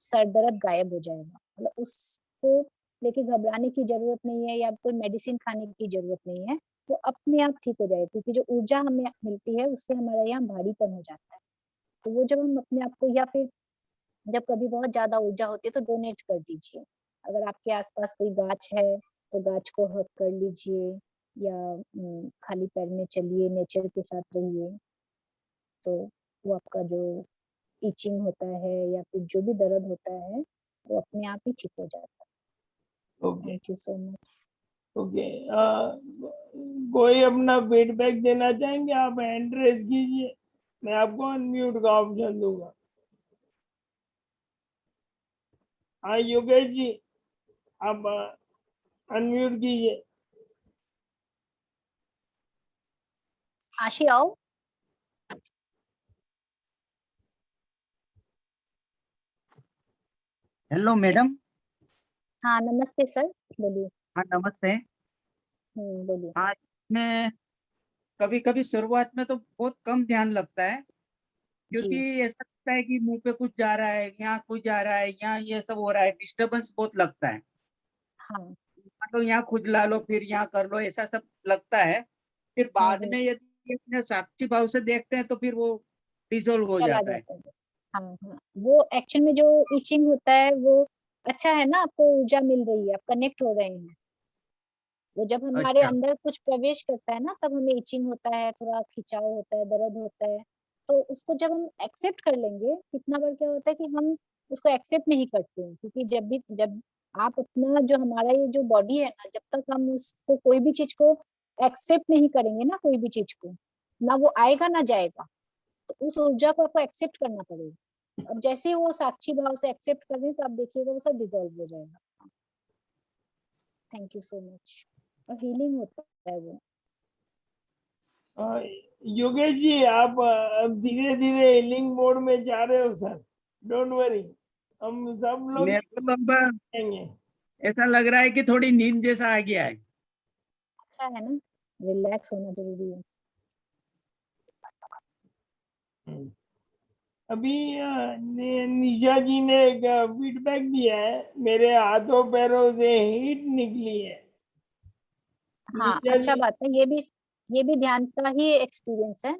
सर दर्द गायब हो जाएगा। मतलब उसको लेके घबराने की जरूरत नहीं है या कोई मेडिसिन खाने की जरूरत नहीं है। वो अपने आप ठीक हो जाएगा क्योंकि जो ऊर्जा हमें मिलती है उससे हमारा यहाँ भारीपन हो जाता है। तो वो जब हम अपने आप को, या फिर जब कभी बहुत ज्यादा ऊर्जा होती है तो डोनेट कर दीजिए। अगर आपके आसपास कोई गाछ है तो गाछ को हग कर लीजिए, या खाली पैर में चलिए, नेचर के साथ रहिए। तो वो आपका जो इचिंग होता है या फिर जो भी दर्द होता है वो अपने आप ही ठीक हो जाता है। Okay thank you so much. Okay. कोई अपना फीडबैक देना चाहेंगे? आप हैंड रेज कीजिए, मैं आपको अनम्यूट का ऑप्शन दूंगा। हाँ योगेश जी, आप अनम्यूट कीजिए। आशी आओ। Hello madam. हाँ नमस्ते सर, बोलिए। हाँ नमस्ते। बोलिए। हाँ, मैं कभी कभी शुरुआत में तो बहुत कम ध्यान लगता है, जी। क्योंकि ऐसा लगता है कि मुंह पे कुछ जा रहा है, यहाँ कुछ जा रहा है, यहाँ ये सब हो रहा है, डिस्टरबेंस बहुत लगता है। हाँ मतलब यहाँ खुजला लो फिर यहाँ कर लो, ऐसा सब लगता है। फिर बाद हम्म, में यदि अपने साक्षी भाव से देखते हैं तो फिर वो डिसोल्व हो चला जाता है। जाता है। हाँ हाँ, वो एक्चुअल में जो इचिंग होता है वो अच्छा है ना, आपको ऊर्जा मिल रही है, आप कनेक्ट हो रहे हैं। वो जब हमारे अच्छा। अंदर कुछ प्रवेश करता है ना, तब हमें इचिंग होता है, थोड़ा खिंचाव होता है, दर्द होता है। तो उसको जब हम एक्सेप्ट कर लेंगे, कितना बार क्या होता है कि हम उसको एक्सेप्ट नहीं करते हैं, क्योंकि जब आप अपना जो हमारा ये जो बॉडी है ना, जब तक हम उसको कोई भी चीज को एक्सेप्ट नहीं करेंगे ना, कोई भी चीज को, ना वो आएगा ना जाएगा। तो उस ऊर्जा को आपको एक्सेप्ट करना पड़ेगा। अब जैसे ही वो साक्षी भाव से एक्सेप्ट कर रहे हैं, तो आप देखिएगा वो सब डिजॉल्व हो जाएगा। Thank you so much. और हीलिंग होता है वो। योगेश जी, आप अब धीरे धीरे हीलिंग मोड में जा रहे हो सर, डोंट वरी, हम सब लोग मेरे को तो अब जाएंगे। ऐसा लग रहा है कि थोड़ी नींद जैसा आ गया है। अच्छा है ना, रिलैक्स होना जरूरी है। हम्म। अभी निशा जी ने एक फीडबैक दिया है, मेरे हाथों पैरों से हीट निकली है। हाँ, निशा अच्छा जी, बात है। ये भी ध्यान का ही एक्सपीरियंस है।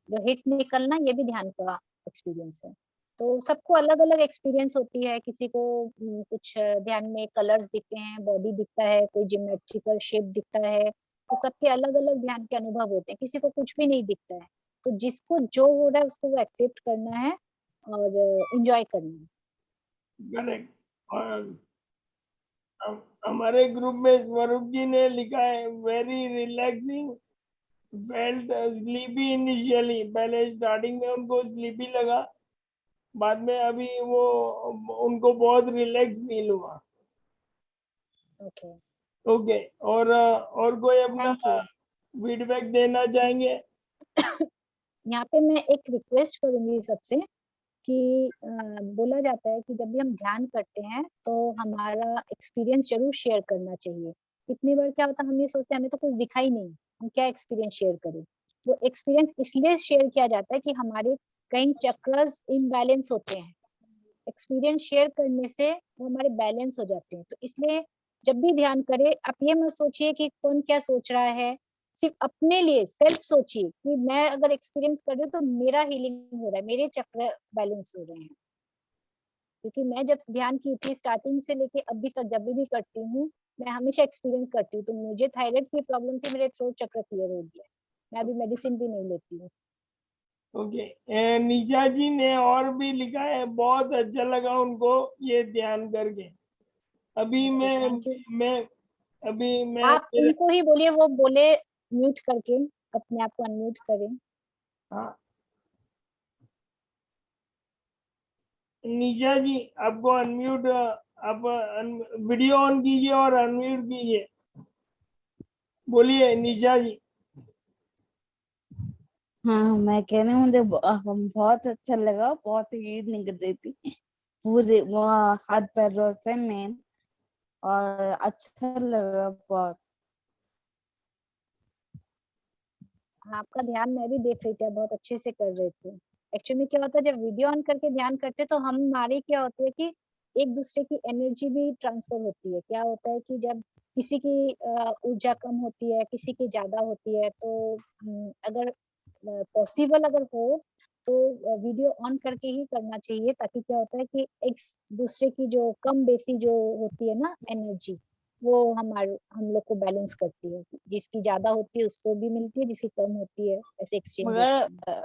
जो हिट निकलना, ये भी ध्यान का एक्सपीरियंस है। तो सबको अलग अलग एक्सपीरियंस होती है। किसी को कुछ ध्यान में कलर्स दिखते हैं, बॉडी दिखता है, कोई ज्योमेट्रिकल शेप दिखता है। तो सबके अलग अलग ध्यान के अनुभव होते हैं, किसी को कुछ भी नहीं दिखता है। तो जिसको जो हो रहा है उसको वो एक्सेप्ट करना है और एंजॉय करना है। करेक्ट। और हमारे ग्रुप में स्वरूप जी ने लिखा है, very relaxing, felt sleepy initially. पहले स्टार्टिंग में उनको स्लीपी लगा, बाद में अभी वो उनको बहुत रिलैक्स फील हुआ। ओके, ओके, और कोई अपना थैंक यू। फीडबैक देना चाहेंगे? यहाँ पे मैं एक रिक्वेस्ट करूंगी सबसे कि बोला जाता है कि जब भी हम ध्यान करते हैं तो हमारा एक्सपीरियंस जरूर शेयर करना चाहिए। कितनी बार क्या होता है, हम ये सोचते हैं हमें तो कुछ दिखा ही नहीं, हम क्या एक्सपीरियंस शेयर करें। वो एक्सपीरियंस इसलिए शेयर किया जाता है कि हमारे कई चक्रस इनबैलेंस होते हैं। एक्सपीरियंस शेयर करने से वो हमारे बैलेंस हो जाते हैं। तो इसलिए जब भी ध्यान करें, आप ये मत सोचिए कि कौन क्या सोच रहा है। सिर्फ अपने लिए सेल्फ सोचिए कि मैं अगर एक्सपीरियंस कर रही हूँ तो मेरा हीलिंग हो रहा है, मेरे चक्र बैलेंस हो रहे हैं। क्योंकि मैं जब ध्यान की थी स्टार्टिंग से लेके अभी तक, जब भी करती हूँ, मैं हमेशा एक्सपीरियंस करती हूँ। तो मुझे थायराइड की प्रॉब्लम थी, मेरे थ्रोट चक्र क्लियर हो गया। मैं अभी मेडिसिन भी नहीं लेती हूँ। ओके, निशा जी ने और भी लिखा है, बहुत अच्छा लगा उनको ये ध्यान करके। अभी ओके, मैं थैंक यू। मैं अभी मैं आप उनको ही बोलिए, वो बोले म्यूट करके, अपने आप को अनम्यूट करें। हाँ, निशा जी, आपको अनम्यूट, आप वीडियो ऑन कीजिए और अनम्यूट कीजिए। बोलिए निशा जी। हाँ, मैं कह रही हूँ मुझे बहुत अच्छा लगा, बहुत हीट निकल रही थी पूरे वहाँ हाथ पैरों से मेन, और अच्छा लगा बहुत। आपका ध्यान मैं भी देख रही थी, आप बहुत अच्छे से कर रहे थे। एक्चुअली क्या होता है, जब वीडियो ऑन करके ध्यान करते तो हम हमारी क्या होती है कि एक दूसरे की एनर्जी भी ट्रांसफर होती है। क्या होता है कि जब किसी की ऊर्जा कम होती है, किसी की ज्यादा होती है, तो अगर पॉसिबल अगर हो तो वीडियो ऑन करके ही करना चाहिए। ताकि क्या होता है कि एक दूसरे की जो कम बेसी जो होती है ना एनर्जी, वो हमारे हम लोग को बैलेंस करती है। जिसकी ज्यादा होती है उसको भी मिलती है, जिसकी कम होती है, ऐसे एक्सचेंज मगर होती है।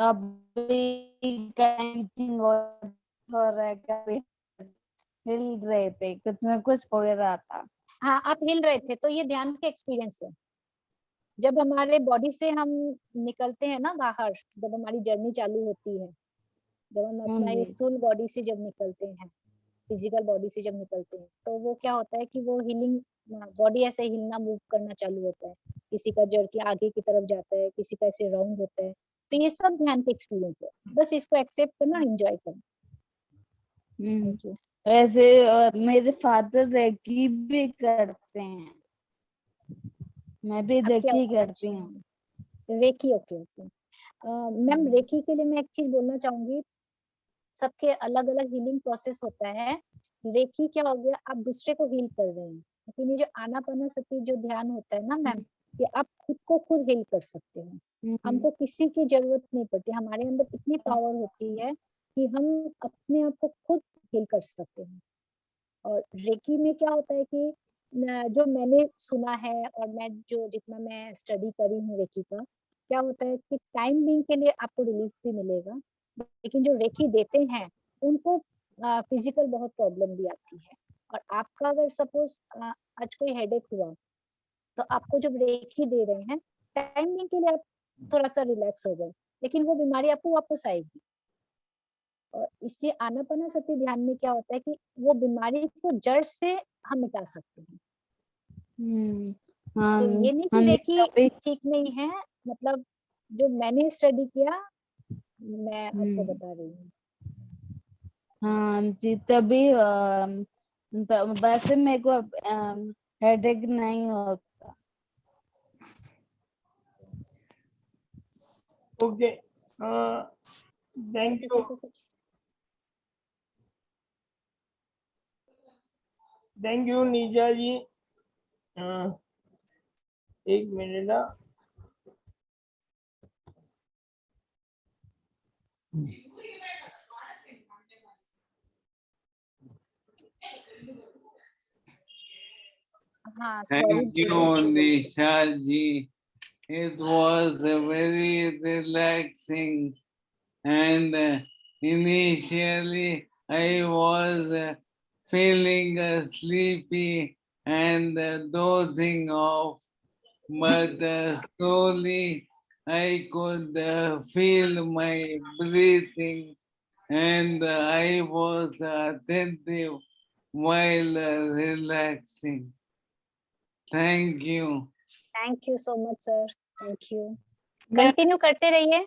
अभी कैंपिंग हो रहा है, कभी हिल रहे थे, कुछ न कुछ हो रहा था। हाँ, आप हिल रहे थे तो ये ध्यान का एक्सपीरियंस है। जब हमारे बॉडी से हम निकलते हैं ना बाहर, जब हमारी जर्नी चालू होती है, जब हम हाँ अपना ये जी। स्थूल बॉडी से जब निकलते हैं, फिजिकल बॉडी से जब निकलते हैं, तो वो क्या होता है कि वो हीलिंग, बॉडी ऐसे हिलना मूव करना चालू होता है। किसी का जड़ के आगे की तरफ जाता है, किसी का ऐसे राउंड होता है। तो ये सब ध्यान के एक्सपीरियंस है। बस इसको एक्सेप्ट करना, एंजॉय करना। हम्म। Thank you. वैसे मेरे फादर रेकी भी करते हैं, मैं भी आपके रेकी करती हूँ। अच्छा, reiki, okay okay. Ma'am, reiki के लिए मैं एक चीज बोलना चाहूंगी। सबके अलग अलग हीलिंग प्रोसेस होता है। रेकी क्या हो गया, आप दूसरे को हील कर रहे हैं, लेकिन ये जो आनापानासती जो ध्यान होता है ना मैम, ये आप खुद को खुद हील कर सकते हो। हमको किसी की जरूरत नहीं पड़ती, हमारे अंदर इतनी पावर होती है कि हम अपने आप को खुद हील कर सकते हैं। और रेकी में क्या होता है कि जो मैंने सुना है और मैं जो जितना मैं स्टडी करी हूँ रेकी का, क्या होता है कि टाइम बीइंग के लिए आपको रिलीफ भी मिलेगा, लेकिन जो रेकी देते हैं उनको फिजिकल बहुत प्रॉब्लम भी आती है। और आपका अगर सपोज आज कोई हेडेक हुआ, तो आपको जब रेकी दे रहे हैं, टाइम बीइंग के लिए आप थोड़ा सा रिलैक्स हो गए, लेकिन वो बीमारी आपको वापस आएगी। और इससे आनापानासती ध्यान में क्या होता है कि वो बीमारी को जड़ से हम मिटा सकते हैं। हाँ तो ये नहीं कि हाँ जी, रेकी तभी ठीक नहीं है, मतलब जो मैंने स्टडी किया मैं आपको बता रही हूँ। हाँ जी, तभी वैसे मेरे को हेडेक नहीं होता। ओके, थैंक किसी यू, को कुछ थैंक यू नीचा जी। एक मिनट ना। हाँ sorry Thank you, Nisha ji. It was very relaxing, and initially I was feeling sleepy and dozing off, but slowly I could feel my breathing, and I was attentive while relaxing. Thank you. Thank you so much sir, thank you. मैं continue करते रहिए।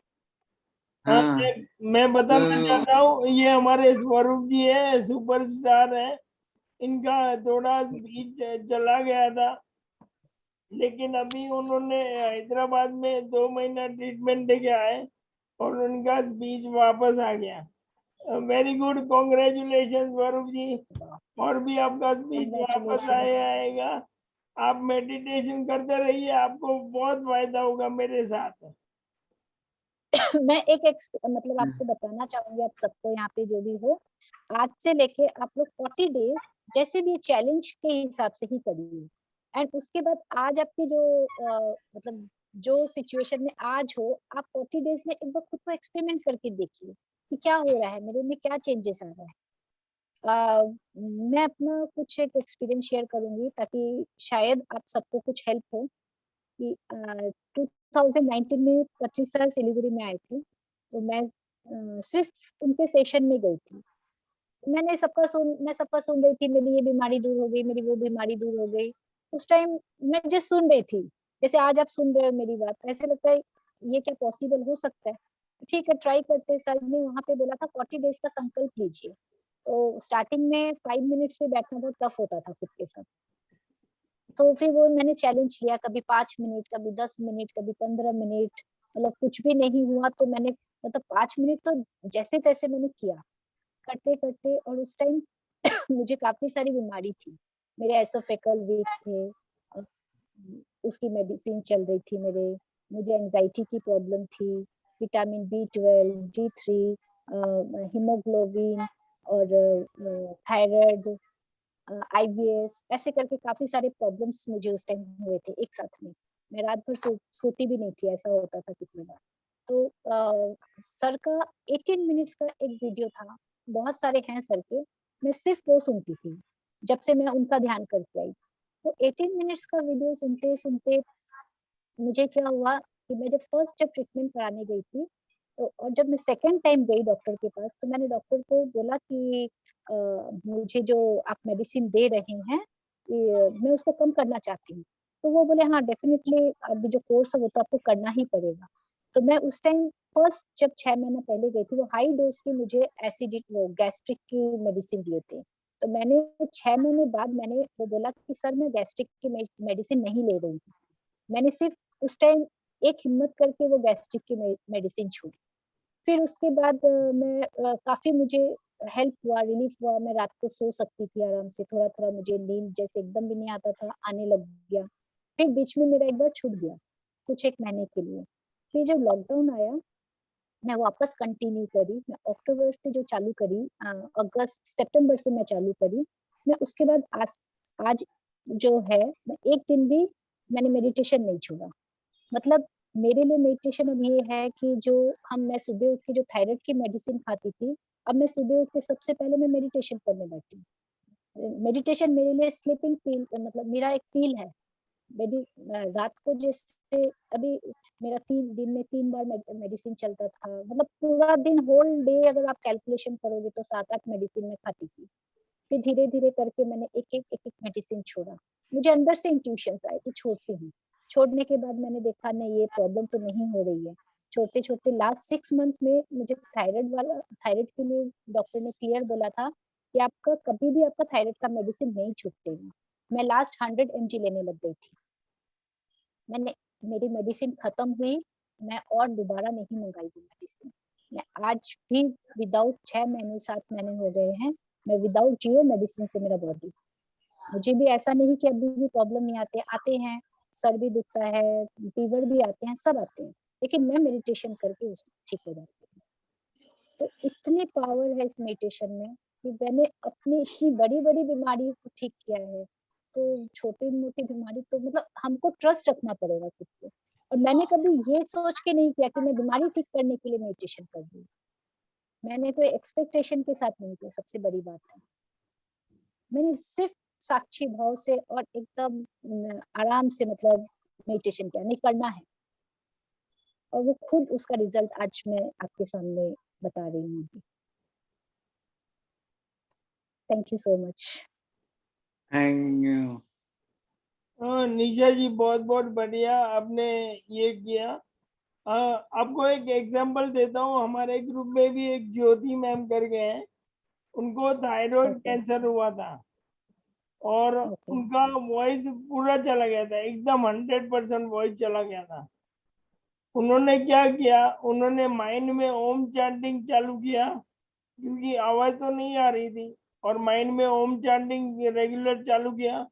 हाँ मैं बताना जरूर। चाहता हूँ, ये हमारे स्वरूप जी है, सुपरस्टार है। इनका थोड़ा स्पीच चला गया था, लेकिन अभी उन्होंने हैदराबाद में 2 महीना ट्रीटमेंट लेके आए और उनका स्पीच वापस आ गया। वेरी गुड, कॉन्ग्रेचुलेशन स्वरूप जी। और भी आपका स्पीच वापस Congratulations। आएगा। आप मेडिटेशन करते रहिए, आपको बहुत फायदा होगा मेरे साथ। मैं मतलब आपको बताना चाहूंगी, आप सबको यहाँ पे जो भी हो, आज से लेके आप लोग 40 डेज जैसे भी चैलेंज के हिसाब से ही करिए। एंड उसके बाद आज आपकी जो मतलब जो सिचुएशन में आज हो, आप 40 डेज में एक बार खुद को एक्सपेरिमेंट करके देखिए कि क्या हो रहा है, मेरे में क्या चेंजेस आ रहा है। मैं अपना कुछ एक एक्सपीरियंस शेयर करूंगी ताकि शायद आप सबको कुछ हेल्प हो। कि 2019 में पच्चीस सर सिलीगुड़ी में आए थे, तो मैं सिर्फ उनके सेशन में गई थी। मैं सबका सुन रही थी, मेरी ये बीमारी दूर हो गई, मेरी वो बीमारी दूर हो गई। उस टाइम मैं जस्ट सुन रही थी, जैसे आज आप सुन रहे हो मेरी बात, ऐसे लगता है ये क्या पॉसिबल हो सकता है। ठीक है, ट्राई करते। सर ने वहां पे बोला था 40 डेज का संकल्प लीजिए। तो स्टार्टिंग में 5 मिनट्स पे बैठना बहुत टफ होता था खुद के साथ। तो फिर वो मैंने चैलेंज लिया, कभी 5 मिनट, कभी 10 मिनट, कभी 15 मिनट, मतलब कुछ भी नहीं हुआ तो मैंने मतलब 5 मिनट तो जैसे तैसे मैंने किया, करते करते। और उस टाइम मुझे काफी सारी बीमारी थी, मेरे एसोफेकल वीक थे, अ, उसकी मेडिसिन चल रही थी मेरे। मुझे एंजाइटी की प्रॉब्लम थी, विटामिन B12, D3, हीमोग्लोबिन और थायराइड, IBS, ऐसे करके काफी सारे प्रॉब्लम्स मुझे उस टाइम हुए थे एक साथ में। मैं रात भर सोती भी नहीं थी, ऐसा होता था कितनी बार। तो सर का 18 मिनट्स का एक वीडियो था, बहुत सारे हैं सर के, मैं सिर्फ वो सुनती थी जब से मैं उनका ध्यान करके आई। तो 18 मिनट्स का वीडियो सुनते सुनते मुझे क्या हुआ कि मैं जब ट्रीटमेंट कराने गई थी, तो और जब मैं सेकंड टाइम गई डॉक्टर के पास, तो मैंने डॉक्टर को बोला कि मुझे जो आप मेडिसिन दे रहे हैं, मैं उसको कम करना चाहती हूँ। तो वो बोले हाँ डेफिनिटली अभी जो कोर्स है वो तो आपको करना ही पड़ेगा। तो मैं उस टाइम फर्स्ट जब 6 महीना पहले गई थी, वो हाई डोज की मुझे वो गैस्ट्रिक की मेडिसिन दिए थे। तो मैंने 6 महीने बाद मैंने वो बोला कि सर मैं गैस्ट्रिक की मेडिसिन नहीं ले रही हूँ। मैंने सिर्फ उस टाइम एक हिम्मत करके वो गैस्ट्रिक की मेडिसिन छोड़ी। फिर उसके बाद मैं काफ़ी मुझे हेल्प हुआ, रिलीफ हुआ, मैं रात को सो सकती थी आराम से, थोड़ा-थोड़ा मुझे नींद जैसे एकदम भी नहीं आता था, आने लग गया। फिर बीच में मेरा एक बार छूट गया, कुछ 1 महीने के लिए। फिर जब लॉकडाउन आया, मैं वापस कंटिन्यू करी, मैं अक्टूबर से जो चालू करी अगस्त सितंबर से मैं चालू करी, मैं उसके बाद आज जो है, मैं एक दिन भी मैंने मेडिटेशन नहीं छोड़ा। मतलब मेरे लिए मेडिटेशन अब ये है कि जो मैं सुबह उठ के जो थायराइड की मेडिसिन खाती थी, अब मैं सुबह उठ के सबसे पहले मैं मेडिटेशन करने बैठी हूँ। मेडिटेशन मेरे लिए स्लीपिंग पिल मतलब मेरा एक पिल है। रात को जैसे अभी मेरा 3 दिन में 3 बार मेडिसिन चलता था। मतलब पूरा दिन होल डे अगर आप कैलकुलेशन करोगे तो 7-8 मेडिसिन मैं खाती थी। फिर धीरे-धीरे करके मैंने एक-एक मेडिसिन छोड़ा। मुझे अंदर से इंट्यूशंस आए कि छोड़ती हूँ। छोड़ने के बाद मैंने देखा नहीं ये प्रॉब्लम तो नहीं हो रही है। छोड़ते-छोड़ते लास्ट 6 मंथ में मुझे थायराइड के लिए डॉक्टर ने क्लियर बोला था कि आपका कभी भी आपका थायराइड का मेडिसिन नहीं छूटेगा। मैं लास्ट 100 एमजी लेने लग गई थी। मैंने मेरी मेडिसिन खत्म हुई, मैं और दोबारा नहीं मँगाई वो मेडिसिन। मैं आज भी विदाउट 6 महीने 7 महीने हो गए हैं, मैं विदाउट 0 मेडिसिन से मेरा बॉडी। मुझे भी ऐसा नहीं कि अभी भी प्रॉब्लम नहीं आते हैं, सर भी दुखता है, फीवर भी आते हैं, सब आते हैं, लेकिन मैं मेडिटेशन करके उसमें ठीक हो जाती हूँ। तो इतनी पावर है इस मेडिटेशन में कि मैंने अपनी इतनी बड़ी-बड़ी बीमारियों को ठीक किया है। तो छोटी-मोटी बीमारी तो मतलब हमको ट्रस्ट रखना पड़ेगा खुद पे। और मैंने कभी ये सोच के नहीं किया कि मैं बीमारी ठीक करने के लिए मेडिटेशन कर रही हूँ। मैंने कोई एक्सपेक्टेशन के साथ नहीं किया, सबसे बड़ी बात है। मैंने सिर्फ़ साक्षी भाव से और एकदम आराम से मतलब मेडिटेशन किया, नहीं करना है। और वो खुद उसका रिज़ल्ट आज मैं आपके सामने बता रही हूँ अभी। Thank you so much. Thank you. हाँ, निशा जी बहुत बहुत बढ़िया आपने ये किया। आपको एक एग्जांपल देता हूँ, हमारे ग्रुप में भी एक ज्योति मैम करके हैं, उनको थायराइड ओके, कैंसर हुआ था और ओके, उनका वॉइस पूरा चला गया था, एकदम 100% वॉइस चला गया था। उन्होंने क्या किया, उन्होंने माइंड में ओम चैंटिंग चालू किया क्योंकि आवाज तो नहीं आ रही थी, और माइंड में ओम चैंटिंग रेगुलर चालू किया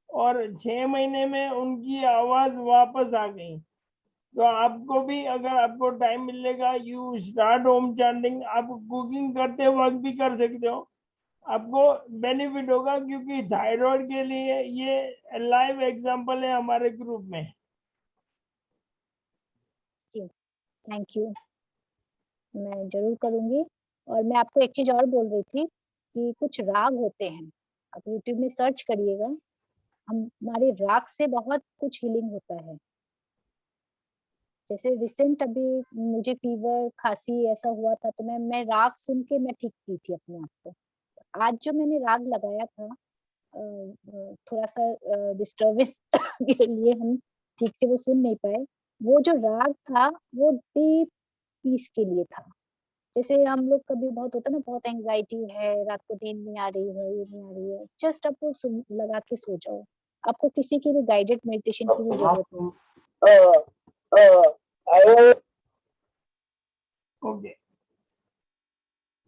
और 6 महीने में उनकी आवाज वापस आ गई। तो आपको भी अगर आपको टाइम मिलेगा, यू स्टार्ट ओम चैंटिंग। आप कुकिंग करते वक्त भी कर सकते हो, आपको बेनिफिट होगा, क्योंकि थायराइड के लिए ये लाइव एग्जांपल है हमारे ग्रुप में। जी, थैंक यू। मैं ज़रूर करूँगी। और मैं आपको एक चीज़ और बोल रही थी कि कुछ राग होते हैं, आप यूट्यूब में सर्च करिएगा, हमारे राग से बहुत कुछ हीलिंग होता है। जैसे रिसेंट अभी मुझे फीवर, खाँसी ऐसा हुआ था तो मैं राग सुन के मैं ठीक की थी अपने आप को। आज जो मैंने राग लगाया था थोड़ा-सा डिस्टर्बेंस के लिए हम ठीक से वो सुन नहीं पाए। वो जो राग था वो डीप पीस के लिए था। जैसे हम लोग कभी बहुत होता है ना, बहुत एंग्जायटी है, रात को नींद नहीं आ रही है, ये नहीं आ रही है, जस्ट आप वो सुन लगा के सो जाओ। आपको किसी की भी गाइडेड मेडिटेशन की भी ज़रूरत नहीं। Okay,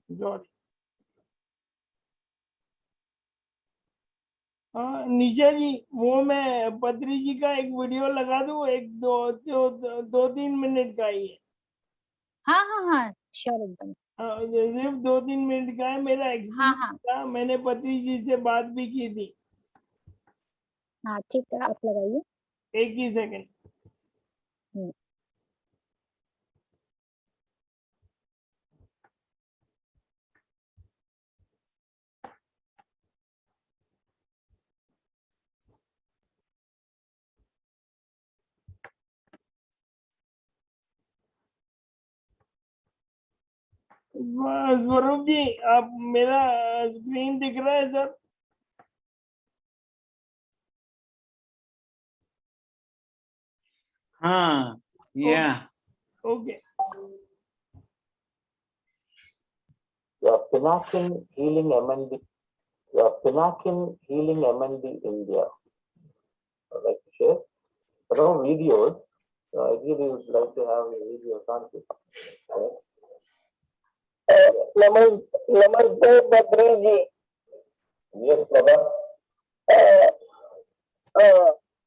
sorry. हाँ निशा जी, वो मैं पत्री जी का एक वीडियो लगा दूं, एक 2-3 मिनट का ही है। हाँ, हाँ, हाँ, श्योर एकदम। सिर्फ 2-3 मिनट का है, मेरा हाँ, एक्सपीरियंस हाँ, था, मैंने पत्री जी से बात भी की थी। हाँ, ठीक है, आप लगाइए। एक ही सेकंड। हुँ। स्वरूप जी, आप मेरा स्क्रीन दिख रहा है सर? हाँ, yeah. Okay. Pinnacle Healing MND, Pinnacle Healing MND India. I'd like to share. There are videos. I really would like to have a video on it. Right? Namaste, Badri ji. Yes, Baba.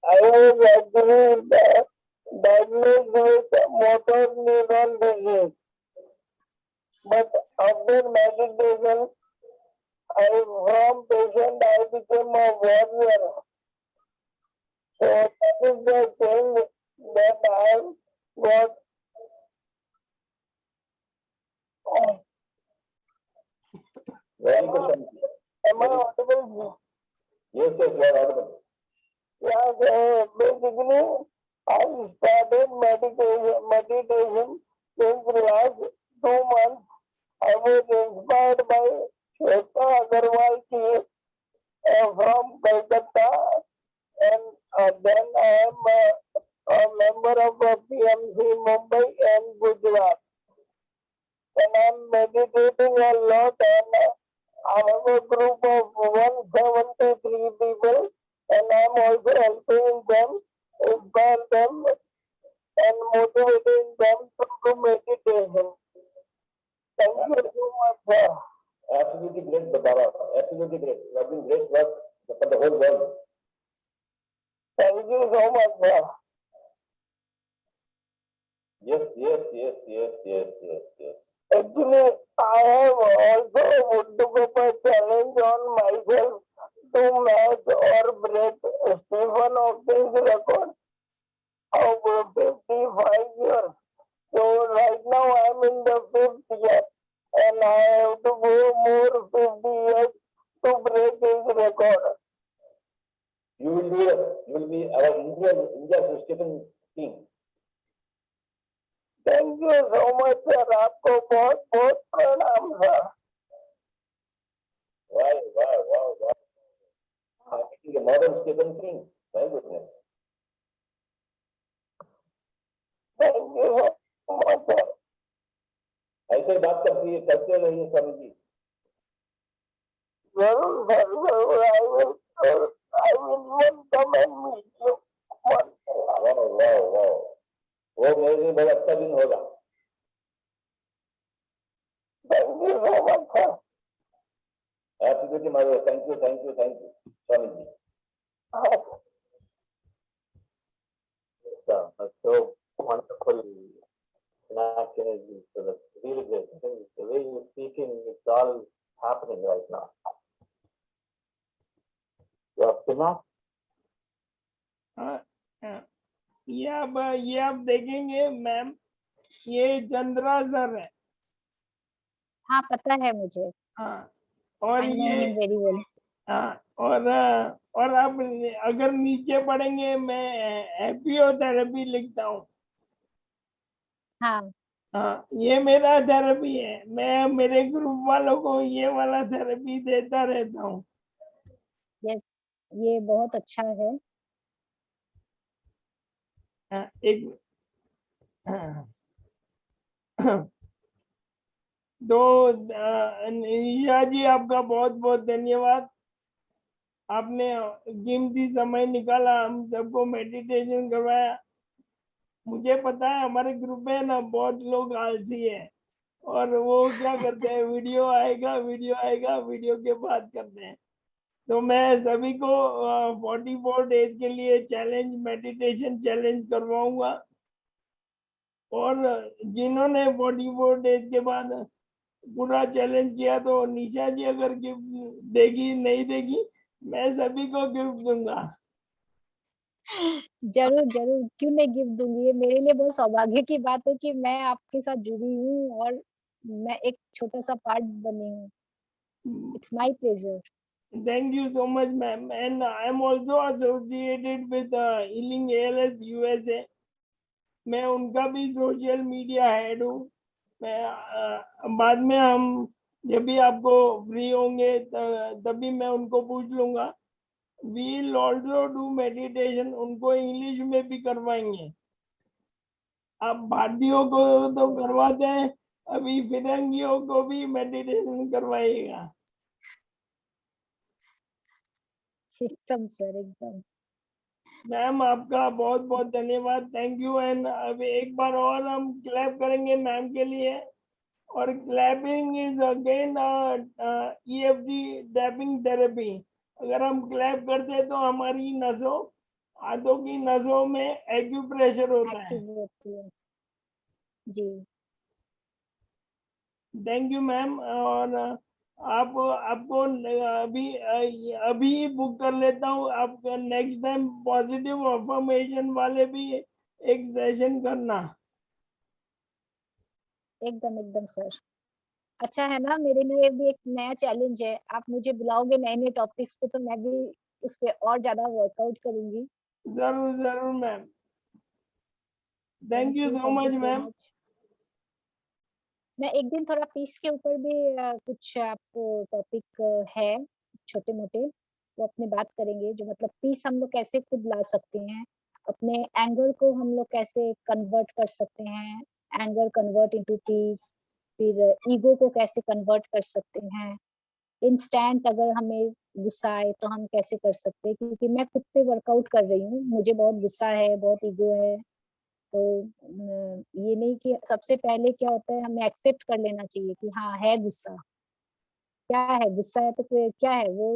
I was actually diagnosed with motor neuron disease, but after meditation, from patient I became a warrior. So that is the thing that I got. Very good. Am I audible? Yes, yes, you are audible. Yeah, so basically, I started meditation since last 2 months. I was inspired by Shweta Agarwal ji from Kolkata, and then I am a member of PMC Mumbai and Gujarat. And I am meditating a lot, and I have a group of 173 people, and I am also helping them, inspire them, and motivating them to do meditation. Thank you so much, sir. Absolutely great, Baba. Absolutely great. You have been great work for the whole world. Thank you so much, sir. Yes, yes, yes, yes, yes, yes, yes. Actually, I have also took up a challenge on myself to match or break Stephen Hawking's record of 55 years. So right now I am in the 5th year, and I have to go more 50 years to break his record. You will be our India's Stephen King. Thank you so much, sir. आपको बहुत बहुत प्रणाम, sir. Wow. I think a modern Stephen King. My goodness. Thank you so much, sir. ऐसे बात करते रहिए स्वामी जी. जरूर sir, I will come and meet you. Wow. वो मेरे लिए बहुत अच्छा दिन होगा. Thank you so much, sir. Absolutely, my dear. Thank you, Swami ji. That's so wonderful. So that's really great. I think the way you're speaking, it's all happening right now. ये आप देखेंगे मैम, ये चंद्रा सर है. हाँ, पता है मुझे। हाँ, और I know ये him very well. हाँ, और आप अगर नीचे पढ़ेंगे, मैं एपियोथेरेपी लिखता हूँ. हाँ, हाँ, ये मेरा थेरेपी है. मैं मेरे ग्रुप वालों को ये वाला थेरेपी देता रहता हूँ. ये बहुत अच्छा है। एक तो निशा जी, आपका बहुत बहुत धन्यवाद. आपने कीमती समय निकाला, हम सबको मेडिटेशन करवाया. मुझे पता है हमारे ग्रुप में ना बहुत लोग आलसी है, और वो क्या करते हैं, वीडियो आएगा वीडियो के बाद करते हैं. तो मैं सभी को 44 डेज के लिए मेडिटेशन चैलेंज करवाऊंगा, और जिन्होंने 44 डेज के बाद पूरा चैलेंज किया, तो निशा जी अगर गिफ्ट देगी नहीं देगी, मैं सभी को गिफ्ट दूंगा. जरूर, क्यों नहीं गिफ्ट दूँगी। ये मेरे लिए बहुत सौभाग्य की बात है कि मैं आपके साथ जुड़ी हूँ और मैं एक छोटा-सा पार्ट बनी हूँ। It's my pleasure. Thank you so much, ma'am. And I am also associated with Healing ALS USA. मैं उनका भी सोशल मीडिया हेड हूँ. मैं बाद में हम जब भी आपको फ्री होंगे तभी मैं उनको पूछ लूंगा. We'll also do meditation. उनको इंग्लिश में भी करवाएंगे. आप भारतीयों को तो करवाते हैं, अभी फिरंगियों को भी मेडिटेशन करवाइएगा. एकदम सर, एकदम। मैम, आपका बहुत बहुत धन्यवाद. Thank you. एंड अब एक बार और हम क्लैप करेंगे मैम के लिए. और clapping is again EFG tapping therapy. अगर हम क्लैप करते हैं तो हमारी नसों, हाथों की नसों में एक्यूप्रेशर होता है। एक्टिव होती है जी। Thank you ma'am. और आप आपको अभी बुक कर लेता हूँ। आप नेक्स्ट टाइम पॉजिटिव अफर्मेशन वाले भी एक सेशन करना। एकदम एकदम सर। अच्छा है ना, मेरे लिए भी एक नया चैलेंज है। आप मुझे बुलाओगे नए नए टॉपिक्स पे तो मैं भी उस पे और ज्यादा वर्कआउट करूंगी। जरूर जरूर ma'am. Thank you so much ma'am. मैं एक दिन थोड़ा पीस के ऊपर भी कुछ आपको टॉपिक है छोटे मोटे, वो अपने बात करेंगे। जो मतलब पीस हम लोग कैसे खुद ला सकते हैं, अपने एंगर को हम लोग कैसे कन्वर्ट कर सकते हैं, एंगर कन्वर्ट इनटू पीस, फिर ईगो को कैसे कन्वर्ट कर सकते हैं। इंस्टेंट अगर हमें गुस्सा आए तो हम कैसे कर सकते हैं, क्योंकि मैं खुद पे वर्कआउट कर रही हूँ। मुझे बहुत गुस्सा है, बहुत ईगो है। तो ये नहीं कि सबसे पहले क्या होता है, हमें एक्सेप्ट कर लेना चाहिए कि हाँ है गुस्सा। क्या है, गुस्सा है तो क्या है वो,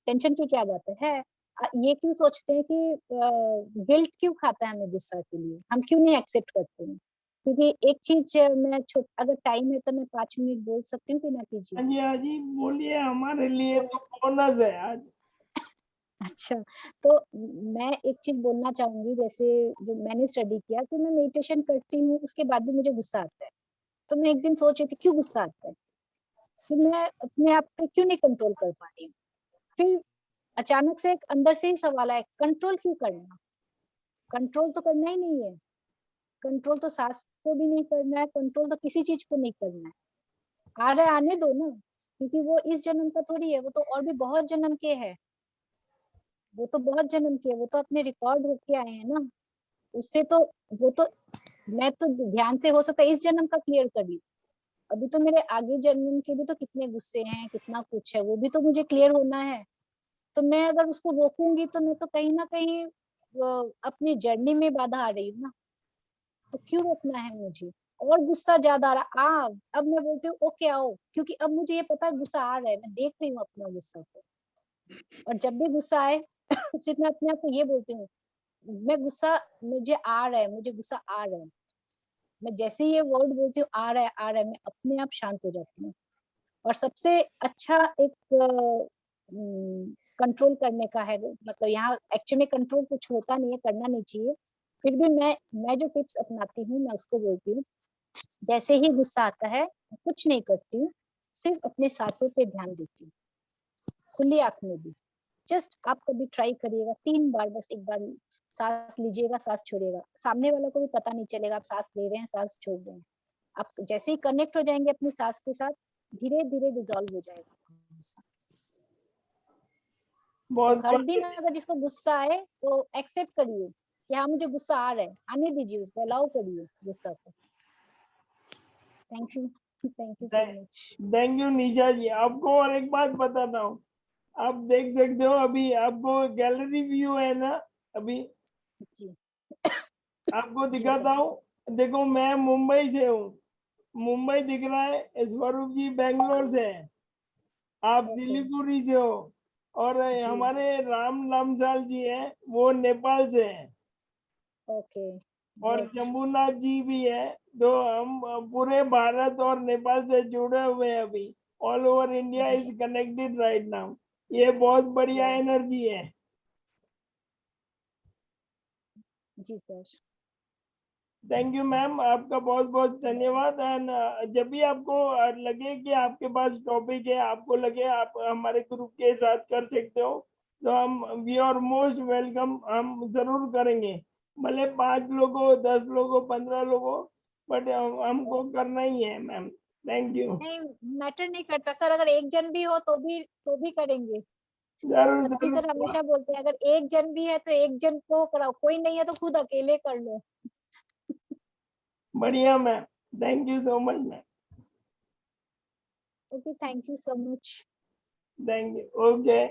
टेंशन की क्या बात है। ये क्यों सोचते हैं कि गिल्ट क्यों खाता है हमें गुस्सा के लिए, हम क्यों नहीं एक्सेप्ट करते हैं। क्योंकि एक चीज मैं अगर टाइम है तो मैं 5 मिनट बोल सकती हूँ बिना कीजिए। हाँ जी बोलिए। हमारे लिए तो बोनस है आज। अच्छा, तो मैं एक चीज बोलना चाहूंगी। जैसे जो मैंने स्टडी किया कि मैं मेडिटेशन करती हूँ उसके बाद भी मुझे गुस्सा आता है। तो मैं एक दिन सोच रही थी क्यों गुस्सा आता है, फिर मैं अपने आप पे क्यों नहीं कंट्रोल कर पा रही हूँ। फिर अचानक से एक अंदर से ही सवाल आया, कंट्रोल क्यों करना, कंट्रोल तो करना ही नहीं है। कंट्रोल तो सांस को भी नहीं करना है, कंट्रोल तो किसी चीज को नहीं करना है। आ रहा है आने दो ना, क्योंकि वो इस जन्म का थोड़ी है, वो तो और भी बहुत जन्म के है। वो तो बहुत जन्म के है, वो तो अपने रिकॉर्ड होके आए हैं ना। उससे तो वो तो मैं तो ध्यान से हो सकता है इस जन्म का क्लियर कर लूं। अभी तो मेरे आगे जन्म के भी तो कितने गुस्से हैं, कितना कुछ है, वो भी तो मुझे क्लियर होना है। तो मैं अगर उसको रोकूंगी तो मैं तो कहीं ना कहीं अपनी जर्नी में बाधा आ रही हूँ ना। तो क्यों रोकना है मुझे। और गुस्सा ज्यादा आ रहा, अब मैं बोलती हूँ ओके आओ, क्योंकि अब मुझे ये पता है गुस्सा आ रहा है, मैं देख रही हूँ अपना गुस्सा को। और जब भी गुस्सा आए सिर्फ मैं अपने आप को ये बोलती हूँ, मैं गुस्सा, मुझे आ रहा है, मुझे गुस्सा आ रहा है। मैं जैसे ही ये वर्ड बोलती हूँ आ रहा है आ रहा है, मैं अपने आप शांत हो जाती हूँ। और सबसे अच्छा एक कंट्रोल करने का है, मतलब यहाँ एक्चुअली में कंट्रोल कुछ होता नहीं है, करना नहीं चाहिए। फिर भी मैं जो टिप्स अपनाती हूँ मैं उसको बोलती हूँ। जैसे ही गुस्सा आता है कुछ नहीं करती हूँ, सिर्फ अपने सांसों पे ध्यान देती हूँ, खुली आंख में भी। जस्ट आप कभी ट्राई करिएगा 3 बार, बस एक बार सांस लीजिएगा, सांस छोड़िएगा, सामने वाले को भी पता नहीं चलेगा आप सांस ले रहे हैं सांस छोड़ रहे हैं। आप जैसे ही कनेक्ट हो जाएंगे अपनी सांस के साथ, धीरे धीरे डिजॉल्व हो जाएगा गुस्सा। तो बहुत हर बहुत दिन अगर जिसको गुस्सा आए तो एक्सेप्ट करिए कि हाँ मुझे गुस्सा आ रहा है, आने दीजिए, उसको अलाउ करिए गुस्सा को। Thank you so much. Thank you Nisha ji. आपको और एक बात बताता हूँ, आप देख सकते हो अभी आपको गैलरी व्यू है ना। अभी जी आपको जी दिखाता सर। हूँ। देखो मैं मुंबई से हूँ, मुंबई दिख रहा है। स्वरूप जी बेंगलोर से हैं, आप ओके सिलीगुड़ी से हो। और जी हमारे राम लमसाल जी हैं, वो नेपाल से हैं। ओके और ग्रेट। शंभुनाथ जी भी है। तो हम पूरे भारत और नेपाल से जुड़े हुए हैं अभी। All over India ji is connected right now. ये बहुत बढ़िया वाह, एनर्जी है। जी सर। थैंक यू मैम, आपका बहुत बहुत धन्यवाद। एंड जब भी आपको लगे कि आपके पास टॉपिक है, आपको लगे आप हमारे ग्रुप के साथ कर सकते हो, तो हम वी आर मोस्ट वेलकम, हम जरूर करेंगे। भले 5 लोगों 10 लोगों 15 लोगों, बट हमको करना ही है मैम। Thank you. नहीं, मैटर नहीं करता सर, अगर एक जन भी हो तो भी करेंगे। जरूर सच्ची सर जरूर। हमेशा बोलते हैं अगर एक जन भी है तो एक जन को कराओ, कोई नहीं है तो खुद अकेले कर लो। बढ़िया ma'am. Thank you so much ma'am. Okay, thank you so much. Thank you. Okay.